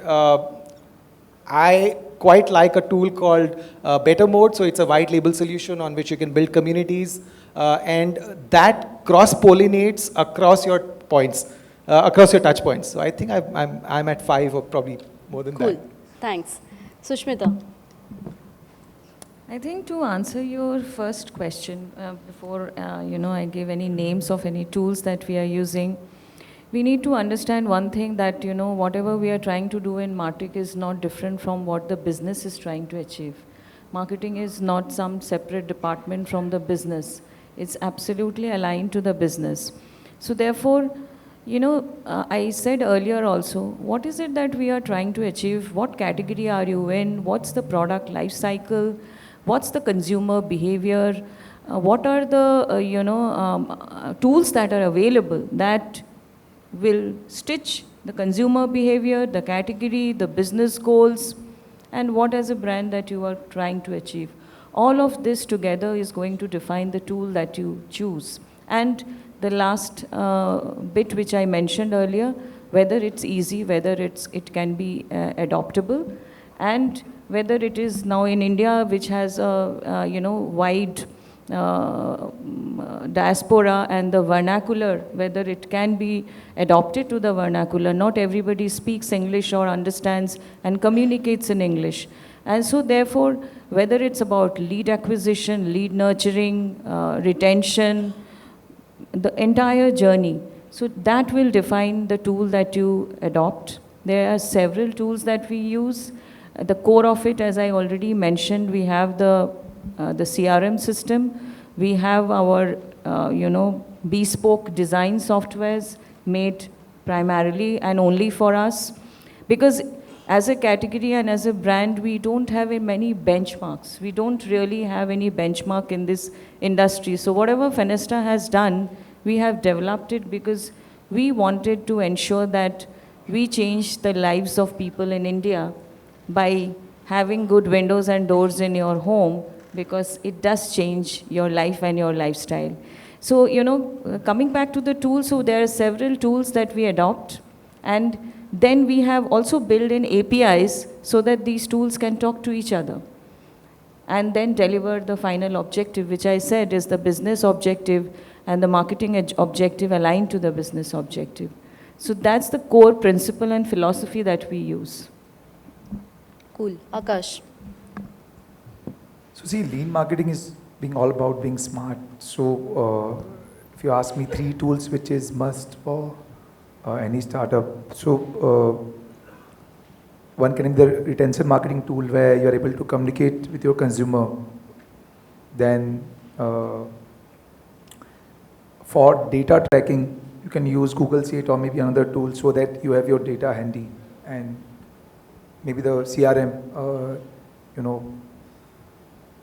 I quite like a tool called Better Mode. So it's a white label solution on which you can build communities, and that cross-pollinates across your points, across your touch points. So I think I'm at 5 or probably more than that. Cool. Thanks. Sushmita. I think to answer your first question, before I give any names of any tools that we are using, we need to understand one thing, that whatever we are trying to do in Martech is not different from what the business is trying to achieve. Marketing is not some separate department from the business. It's absolutely aligned to the business. So therefore, I said earlier also, what is it that we are trying to achieve? What category are you in? What's the product life cycle? What's the consumer behavior? What are the tools that are available that will stitch the consumer behavior, the category, the business goals, and what as a brand that you are trying to achieve? All of this together is going to define the tool that you choose. And the last bit which I mentioned earlier, whether it's easy, whether it can be adoptable, and whether it is now in India, which has a wide diaspora and the vernacular, whether it can be adopted to the vernacular. Not everybody speaks English or understands and communicates in English. And so therefore, whether it's about lead acquisition, lead nurturing, retention, the entire journey, so that will define the tool that you adopt. There are several tools that we use. The core of it, as I already mentioned, we have the CRM system. We have our, bespoke design softwares made primarily and only for us. Because as a category and as a brand, we don't have many benchmarks. We don't really have any benchmark in this industry. So whatever Fenesta has done, we have developed it because we wanted to ensure that we change the lives of people in India by having good windows and doors in your home, because it does change your life and your lifestyle. So, coming back to the tools, so there are several tools that we adopt, and then we have also built in APIs so that these tools can talk to each other and then deliver the final objective, which I said is the business objective and the marketing objective aligned to the business objective. So that's the core principle and philosophy that we use. Cool. Akash. So see, lean marketing is being all about being smart. So if you ask me 3 tools which is must for any startup, so one can be the retention marketing tool where you're able to communicate with your consumer. Then for data tracking, you can use Google Sheet or maybe another tool so that you have your data handy, and maybe the CRM,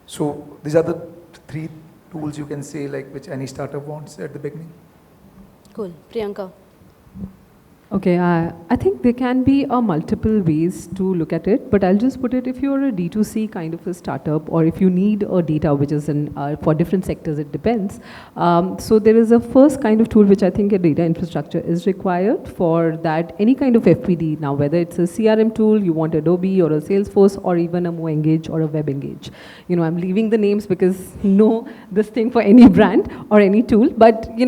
So these are the 3 tools you can say like which any startup wants at the beginning. Cool. Priyanka. Okay, I think there can be multiple ways to look at it, but I'll just put it, if you're a D2C kind of a startup, or if you need a data which is in, for different sectors, it depends. So there is a first kind of tool which I think a data infrastructure is required for that, any kind of FPD. Now, whether it's a CRM tool, you want Adobe or a Salesforce or even a MoEngage or a WebEngage. I'm leaving the names because no this thing for any brand or any tool, but they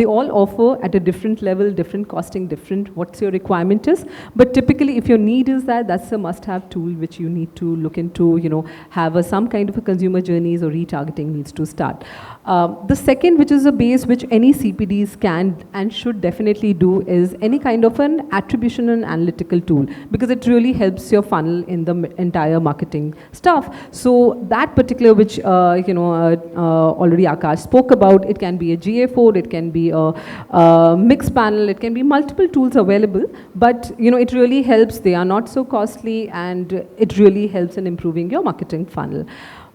all offer at a different level, different costing, different what's your requirement is. But typically, if your need is that's a must-have tool which you need to look into, have some kind of a consumer journeys or retargeting needs to start. The second, which is a base which any CPDs can and should definitely do, is any kind of an attribution and analytical tool, because it really helps your funnel in the entire marketing stuff. So that particular, which already Akash spoke about, it can be a GA4, it can be a mixed panel, it can be multiple tools available, but it really helps. They are not so costly, and it really helps in improving your marketing funnel.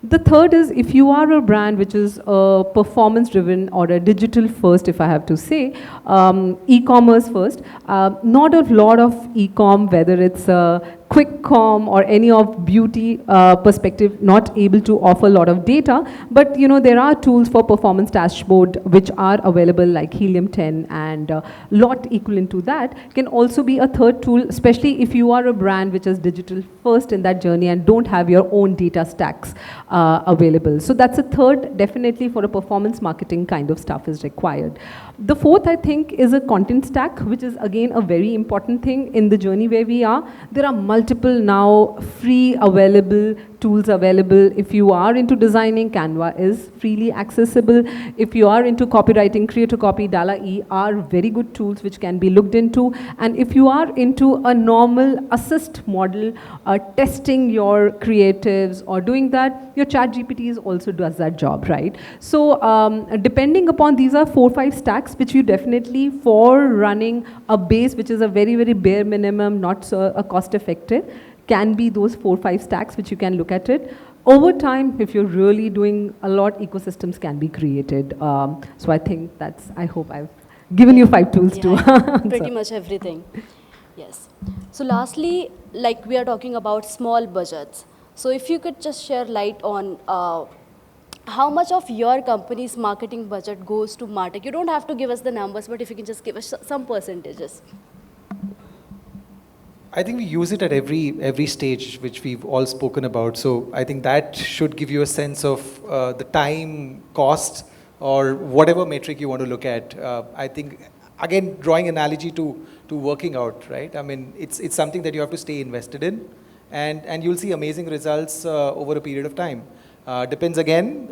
The third is, if you are a brand which is performance driven or a digital first, if I have to say, e-commerce first, not a lot of e-com, whether it's quick com or any of beauty perspective, not able to offer a lot of data, but there are tools for performance dashboard which are available, like Helium 10, and lot equivalent to that can also be a third tool, especially if you are a brand which is digital first in that journey and don't have your own data stacks available. So that's a third, definitely for a performance marketing kind of stuff is required. The fourth, I think, is a content stack, which is again a very important thing in the journey where we are. There are multiple now free available tools available. If you are into designing, Canva is freely accessible. If you are into copywriting, Creator Copy, Dala-E are very good tools which can be looked into. And if you are into a normal assist model, testing your creatives or doing that, your ChatGPT also does that job, right? So depending upon, these are 4-5 stacks which you definitely, for running a base which is a very, very bare minimum, not so cost effective, can be those 4-5 stacks which you can look at it. Over time, if you're really doing a lot, ecosystems can be created. So I think I hope I've given you 5 tools to answer. Pretty much everything. Yes. So lastly, like we are talking about small budgets. So if you could just share light on how much of your company's marketing budget goes to Martech. You don't have to give us the numbers, but if you can just give us some percentages. I think we use it at every stage, which we've all spoken about. So I think that should give you a sense of the time, cost, or whatever metric you want to look at. I think, again, drawing analogy to working out, right? I mean, it's something that you have to stay invested in, and you'll see amazing results over a period of time. Depends again,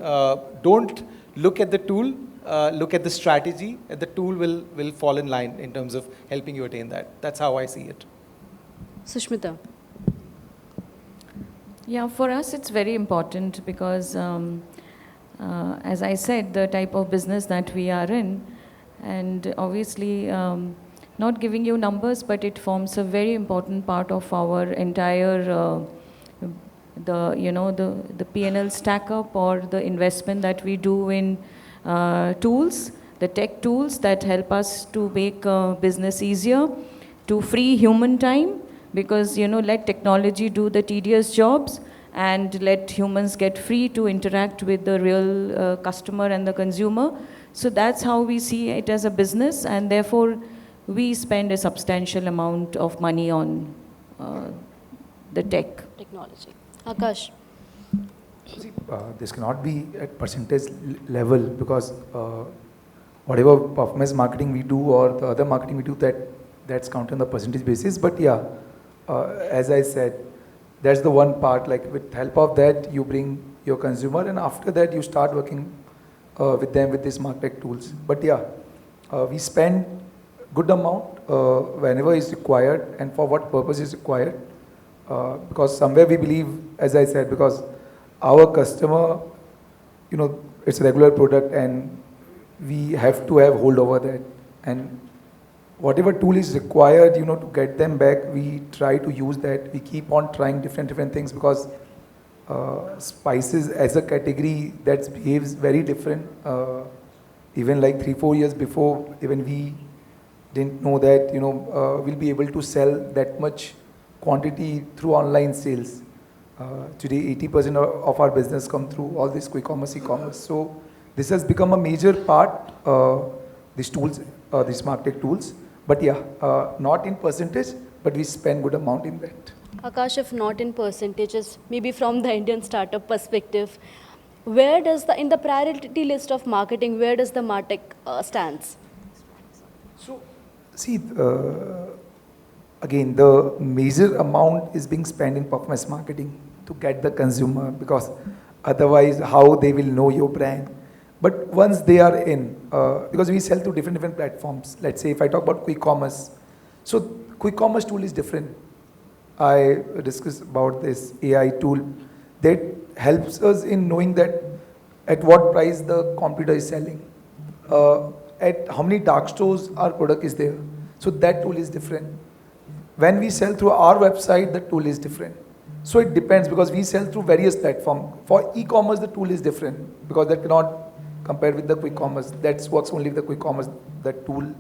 don't look at the tool, look at the strategy, and the tool will fall in line in terms of helping you attain that. That's how I see it. Susmita. Yeah, for us it's very important because, as I said, the type of business that we are in, and obviously not giving you numbers, but it forms a very important part of our entire the P&L stack up or the investment that we do in tools. the tech tools that help us to make business easier, to free human time, because let technology do the tedious jobs and let humans get free to interact with the real customer and the consumer. So that's how we see it as a business, and therefore we spend a substantial amount of money on the tech. Technology. Akash. See, this cannot be at percentage level because whatever performance marketing we do or the other marketing we do, that's counted on the percentage basis. But yeah, as I said, that's the one part. Like with help of that, you bring your consumer, and after that, you start working with them with these Martech tools. But yeah, we spend good amount whenever is required and for what purpose is required. Because somewhere we believe, as I said, because our customer, it's a regular product and we have to have hold over that. And whatever tool is required, to get them back, we try to use that. We keep on trying different things because spices as a category that behaves very different. Even like 3-4 years before, even we didn't know that, we'll be able to sell that much quantity through online sales. Today, 80% of our business come through all this quick commerce, e-commerce. So this has become a major part, these tools, these Martech tools. But yeah, not in percentage, but we spend good amount in that. Akash, if not in percentages, maybe from the Indian startup perspective, where does in the priority list of marketing, where does the Martech stands? So, see, again, the major amount is being spent in performance marketing to get the consumer, because otherwise how they will know your brand. But once they are in, because we sell through different platforms. Let's say if I talk about quick commerce. So quick commerce tool is different. I discussed about this AI tool that helps us in knowing that at what price the competitor is selling, at how many dark stores our product is there. So that tool is different. When we sell through our website, the tool is different. So it depends, because we sell through various platforms. For e-commerce, the tool is different because that cannot compare with the quick commerce. That works only with the quick commerce, that tool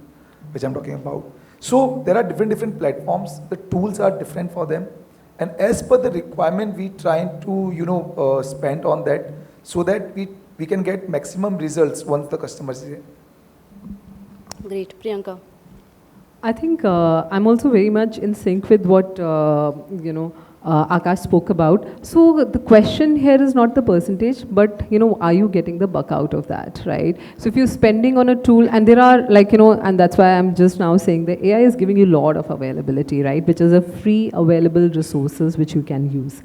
which I'm talking about. So there are different platforms. The tools are different for them. And as per the requirement, we try to, spend on that so that we can get maximum results once the customer is in. Great. Priyanka. I think I'm also very much in sync with what, Akash spoke about. So the question here is not the percentage, but, are you getting the buck out of that, right? So if you're spending on a tool, and there are and that's why I'm just now saying the AI is giving you a lot of availability, right? Which is a free available resources which you can use.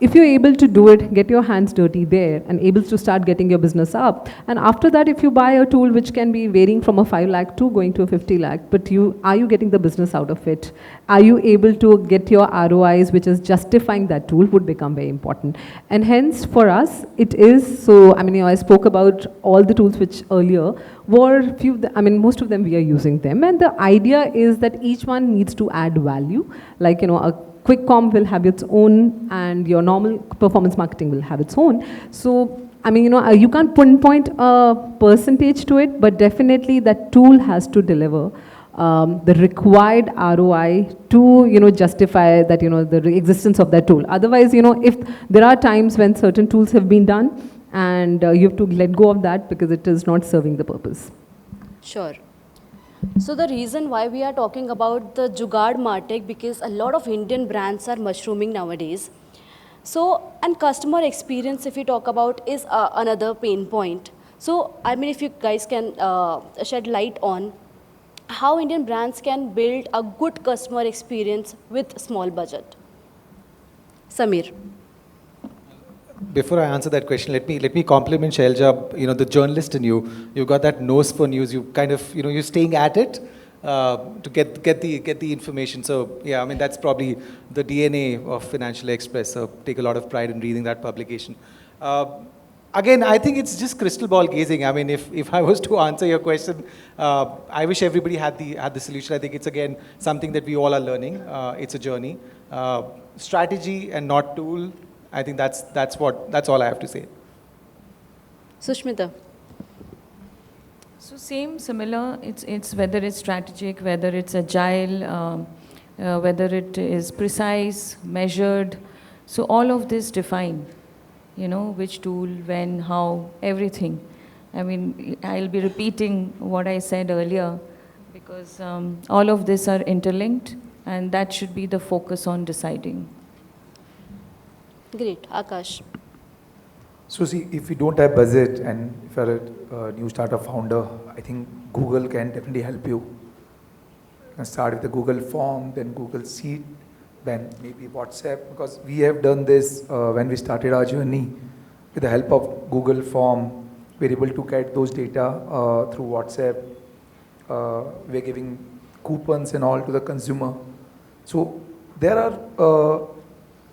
If you're able to do it, get your hands dirty there and able to start getting your business up. And after that, if you buy a tool which can be varying from a 5 lakh to going to a 50 lakh, but are you getting the business out of it? Are you able to get your ROIs, which is justifying that tool, would become very important. And hence, for us, it is, so, I spoke about all the tools which earlier were most of them we are using them. And the idea is that each one needs to add value. A quick com will have its own, and your normal performance marketing will have its own. So, you can't pinpoint a percentage to it, but definitely that tool has to deliver the required ROI to, justify that, the existence of that tool. Otherwise, if there are times when certain tools have been done and you have to let go of that because it is not serving the purpose. Sure. So the reason why we are talking about the Jugaad Martech, because a lot of Indian brands are mushrooming nowadays. So, and customer experience, if you talk about, is another pain point. So, if you guys can shed light on how Indian brands can build a good customer experience with small budget. Samir. Before I answer that question, let me compliment Shailja, the journalist in you. You've got that nose for news. You kind of, you're staying at it to get the information. So yeah, that's probably the DNA of Financial Express. So take a lot of pride in reading that publication. Again, I think it's just crystal ball gazing. If I was to answer your question, I wish everybody had the solution. I think it's again something that we all are learning. It's a journey, strategy and not tool. I think that's all I have to say. Susmita. So same, similar. It's whether it's strategic, whether it's agile, whether it is precise, measured. So all of this define, which tool, when, how, everything. I mean, I'll be repeating what I said earlier because all of this are interlinked, and that should be the focus on deciding. Great. Akash. So see, if you don't have budget and if you're a new startup founder, I think Google can definitely help you. You can start with the Google form, then Google Sheet, then maybe WhatsApp, because we have done this when we started our journey. With the help of Google form, we're able to get those data through WhatsApp. We're giving coupons and all to the consumer. So there are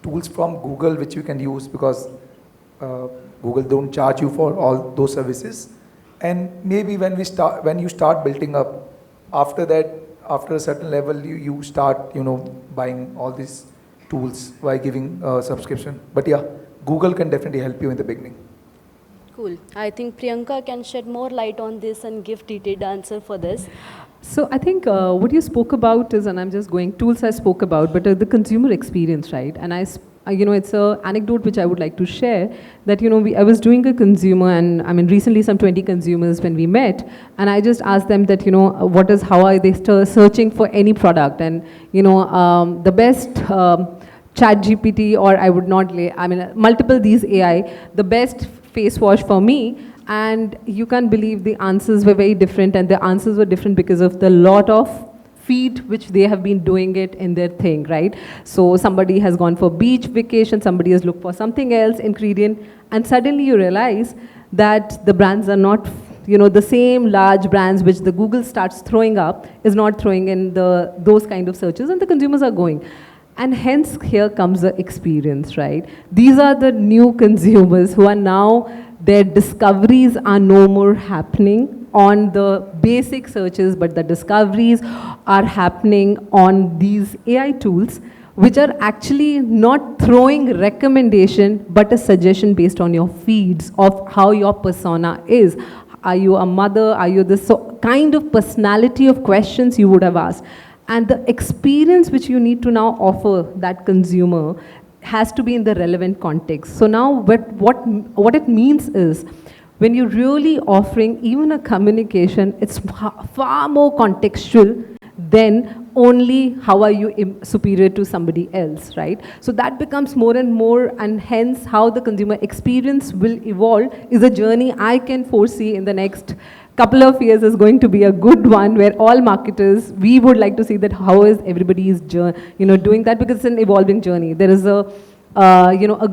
tools from Google which you can use because Google don't charge you for all those services. And maybe when you start building up, after that, after a certain level, you start, buying all these tools by giving subscription. But yeah, Google can definitely help you in the beginning. Cool. I think Priyanka can shed more light on this and give detailed answer for this. So I think what you spoke about is, and I'm just going, tools I spoke about, but the consumer experience, right? And it's a anecdote which I would like to share that, I was doing a consumer, and I mean, recently some 20 consumers when we met, and I just asked them that, how are they searching for any product? And, the best chat GPT, or I would not multiple these AI, the best face wash for me, and you can't believe the answers were very different, and the answers were different because of the lot of feed which they have been doing it in their thing, right? So somebody has gone for beach vacation, somebody has looked for something else, ingredient, and suddenly you realize that the brands are not, the same large brands which the Google starts throwing up is not throwing in those kind of searches, and the consumers are going. And hence here comes the experience, right? These are the new consumers who are now, their discoveries are no more happening on the basic searches, but the discoveries are happening on these AI tools, which are actually not throwing recommendation, but a suggestion based on your feeds of how your persona is. Are you a mother? Are you this kind of personality of questions you would have asked? And the experience which you need to now offer that consumer has to be in the relevant context. So now what it means is, when you're really offering even a communication, it's far more contextual than only how are you superior to somebody else, right? So that becomes more and more, and hence how the consumer experience will evolve is a journey I can foresee in the next couple of years is going to be a good one, where all marketers, we would like to see that how is everybody is doing that, because it's an evolving journey. There is a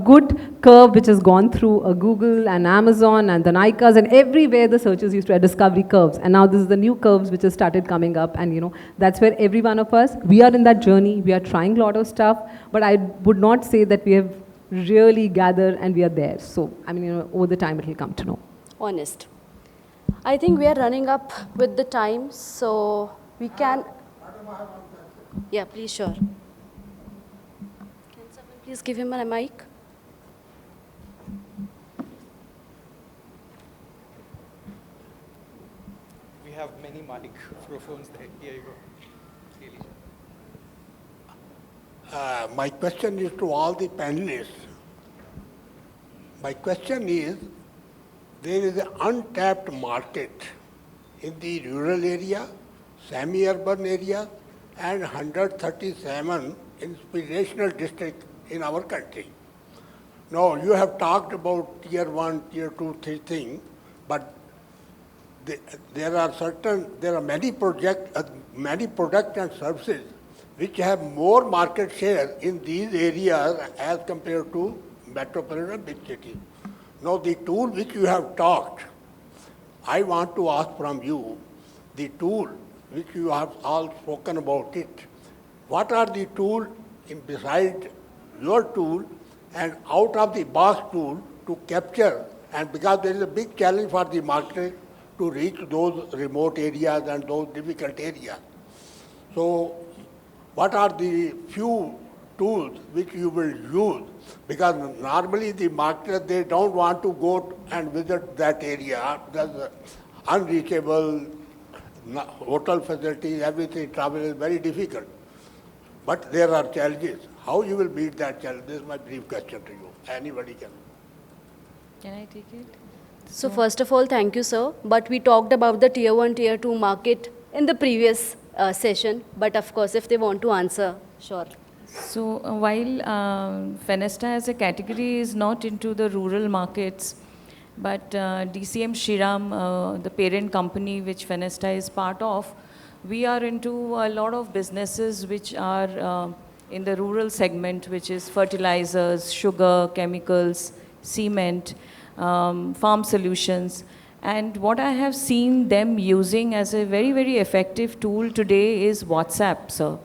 good curve which has gone through a Google and Amazon and the Nikas, and everywhere the searches used to have discovery curves, and now this is the new curves which has started coming up, and that's where every one of us, we are in that journey. We are trying a lot of stuff, but I would not say that we have really gathered and we are there. So over the time it will come to know. Honest. I think we are running up with the time, so we can. Yeah, please, sure. Can someone please give him a mic? We have many microphones there. Here you go. My question is to all the panelists. My question is, there is an untapped market in the rural area, semi-urban area, and 137 inspirational districts in our country. Now, you have talked about tier 1, tier 2, 3 things, but there are many products and services which have more market share in these areas as compared to metropolitan big cities. Now, the tool which you have talked, I want to ask from you, the tool which you have all spoken about it, what are the tools beside your tool and out of the box tool to capture, and because there is a big challenge for the market to reach those remote areas and those difficult areas. So, what are the few tools which you will use? Because normally the marketers, they don't want to go and visit that area. unreachable, hotel facilities, everything, travel is very difficult. But there are challenges. How you will meet that challenge? This is my brief question to you. Anybody can. Can I take it? So first of all, thank you, sir. But we talked about the tier 1, tier 2 market in the previous session. But of course, if they want to answer, sure. So while Fenesta as a category is not into the rural markets, but DCM Shriram, the parent company which Fenesta is part of, we are into a lot of businesses which are in the rural segment, which is fertilizers, sugar, chemicals, cement, farm solutions. And what I have seen them using as a very, very effective tool today is WhatsApp, sir.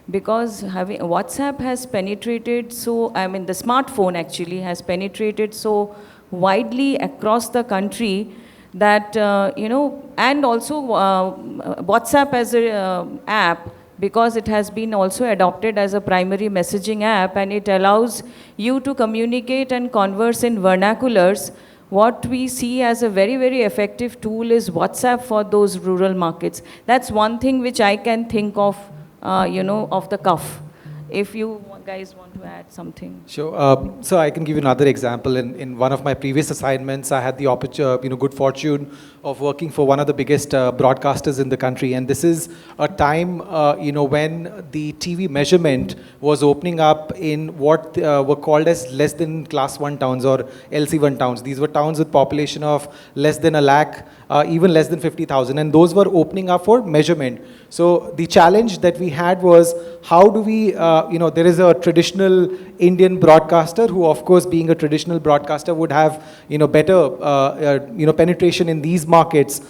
Because WhatsApp has penetrated so, I mean the smartphone actually has penetrated so widely across the country that, and also WhatsApp as a app, because it has been also adopted as a primary messaging app, and it allows you to communicate and converse in vernaculars. What we see as a very, very effective tool is WhatsApp for those rural markets. That's one thing which I can think of, off the cuff. If you guys want to add something. Sure. So I can give you another example. In one of my previous assignments, I had the good fortune of working for one of the biggest broadcasters in the country. And this is a time, when the TV measurement was opening up in what were called as less than class 1 towns or LC1 towns. These were towns with population of less than a lakh, even less than 50,000. And those were opening up for measurement. So the challenge that we had was, how do we, there is a traditional Indian broadcaster who, of course, being a traditional broadcaster, would have, better, penetration in these markets.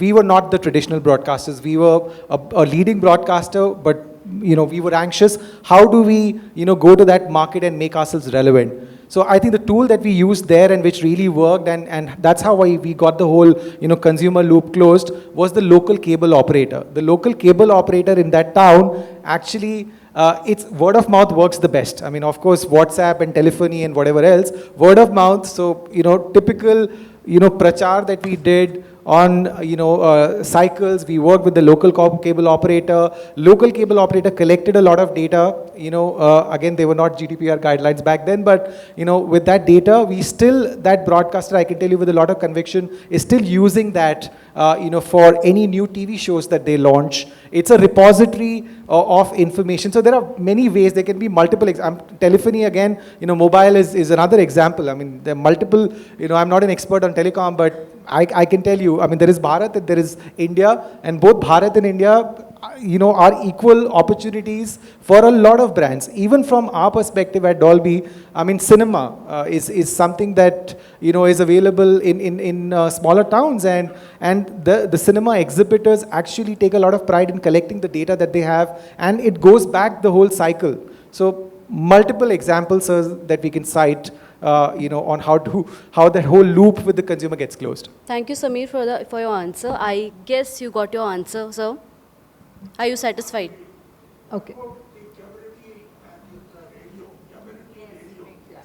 We were not the traditional broadcasters. We were a leading broadcaster, but, we were anxious. How do we, go to that market and make ourselves relevant? So I think the tool that we used there and which really worked, and that's how we got the whole, consumer loop closed, was the local cable operator. The local cable operator in that town, actually, it's word of mouth works the best. I mean, of course, WhatsApp and telephony and whatever else, word of mouth. So, typical, prachar that we did on, cycles. We worked with the local cable operator. Local cable operator collected a lot of data. Again, they were not GDPR guidelines back then, but, with that data, that broadcaster, I can tell you with a lot of conviction, is still using that, for any new TV shows that they launch. It's a repository of information. So there are many ways. There can be multiple telephony again, mobile is another example. I mean, there are multiple, I'm not an expert on telecom, but I can tell you, I mean, there is Bharat and there is India, and both Bharat and India, are equal opportunities for a lot of brands. Even from our perspective at Dolby, I mean, cinema is something that, is available in smaller towns, and the cinema exhibitors actually take a lot of pride in collecting the data that they have, and it goes back the whole cycle. So multiple examples that we can cite, on how that whole loop with the consumer gets closed. Thank you, Samir, for your answer. I guess you got your answer, sir. Are you satisfied? Okay.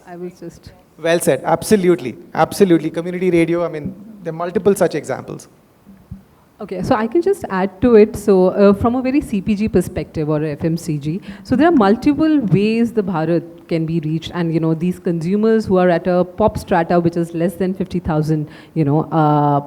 I was just... Well said. Absolutely. Absolutely. Community radio, I mean, there are multiple such examples. Okay, so I can just add to it. So from a very CPG perspective or FMCG, so there are multiple ways the Bharat can be reached, and these consumers who are at a pop strata which is less than 50,000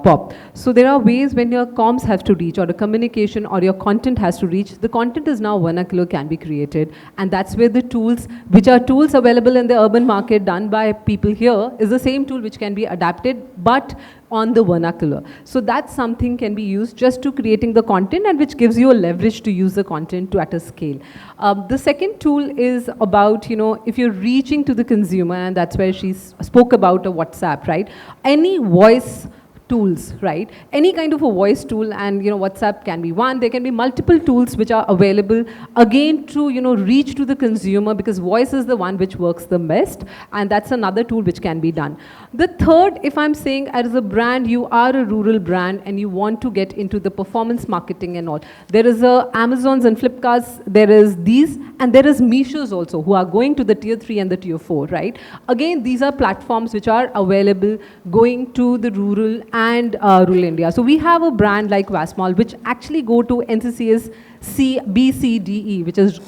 pop. So there are ways when your comms have to reach, or the communication or your content has to reach. The content is now vernacular, can be created, and that's where the tools, which are tools available in the urban market done by people here, is the same tool which can be adapted but on the vernacular. So that's something can be used just to creating the content, and which gives you a leverage to use the content at a scale. The second tool is about, if you're reaching to the consumer, and that's where she spoke about a WhatsApp, right? Any voice tools, right? Any kind of a voice tool, and WhatsApp can be one. There can be multiple tools which are available, again, to reach to the consumer, because voice is the one which works the best, and that's another tool which can be done. The third, if I'm saying as a brand, you are a rural brand and you want to get into the performance marketing and all, there is Amazons and Flipkarts, there is these, and there is Meeshos also, who are going to the tier 3 and the tier 4, right? Again, these are platforms which are available going to the rural and rural India. So we have a brand like Vasmol, which actually go to NCCS B, C, D, E, which is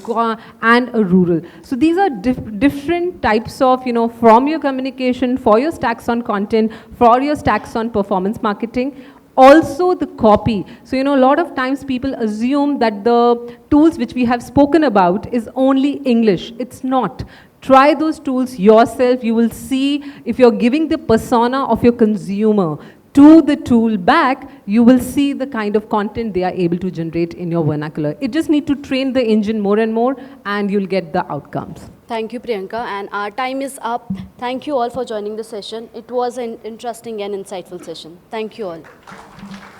and a rural. So these are different types of, from your communication, for your stacks on content, for your stacks on performance marketing, also the copy. So, a lot of times people assume that the tools which we have spoken about is only English. It's not. Try those tools yourself. You will see if you're giving the persona of your consumer to the tool back, you will see the kind of content they are able to generate in your vernacular. It just need to train the engine more and more, and you'll get the outcomes. Thank you, Priyanka. And our time is up. Thank you all for joining the session. It was an interesting and insightful session. Thank you all.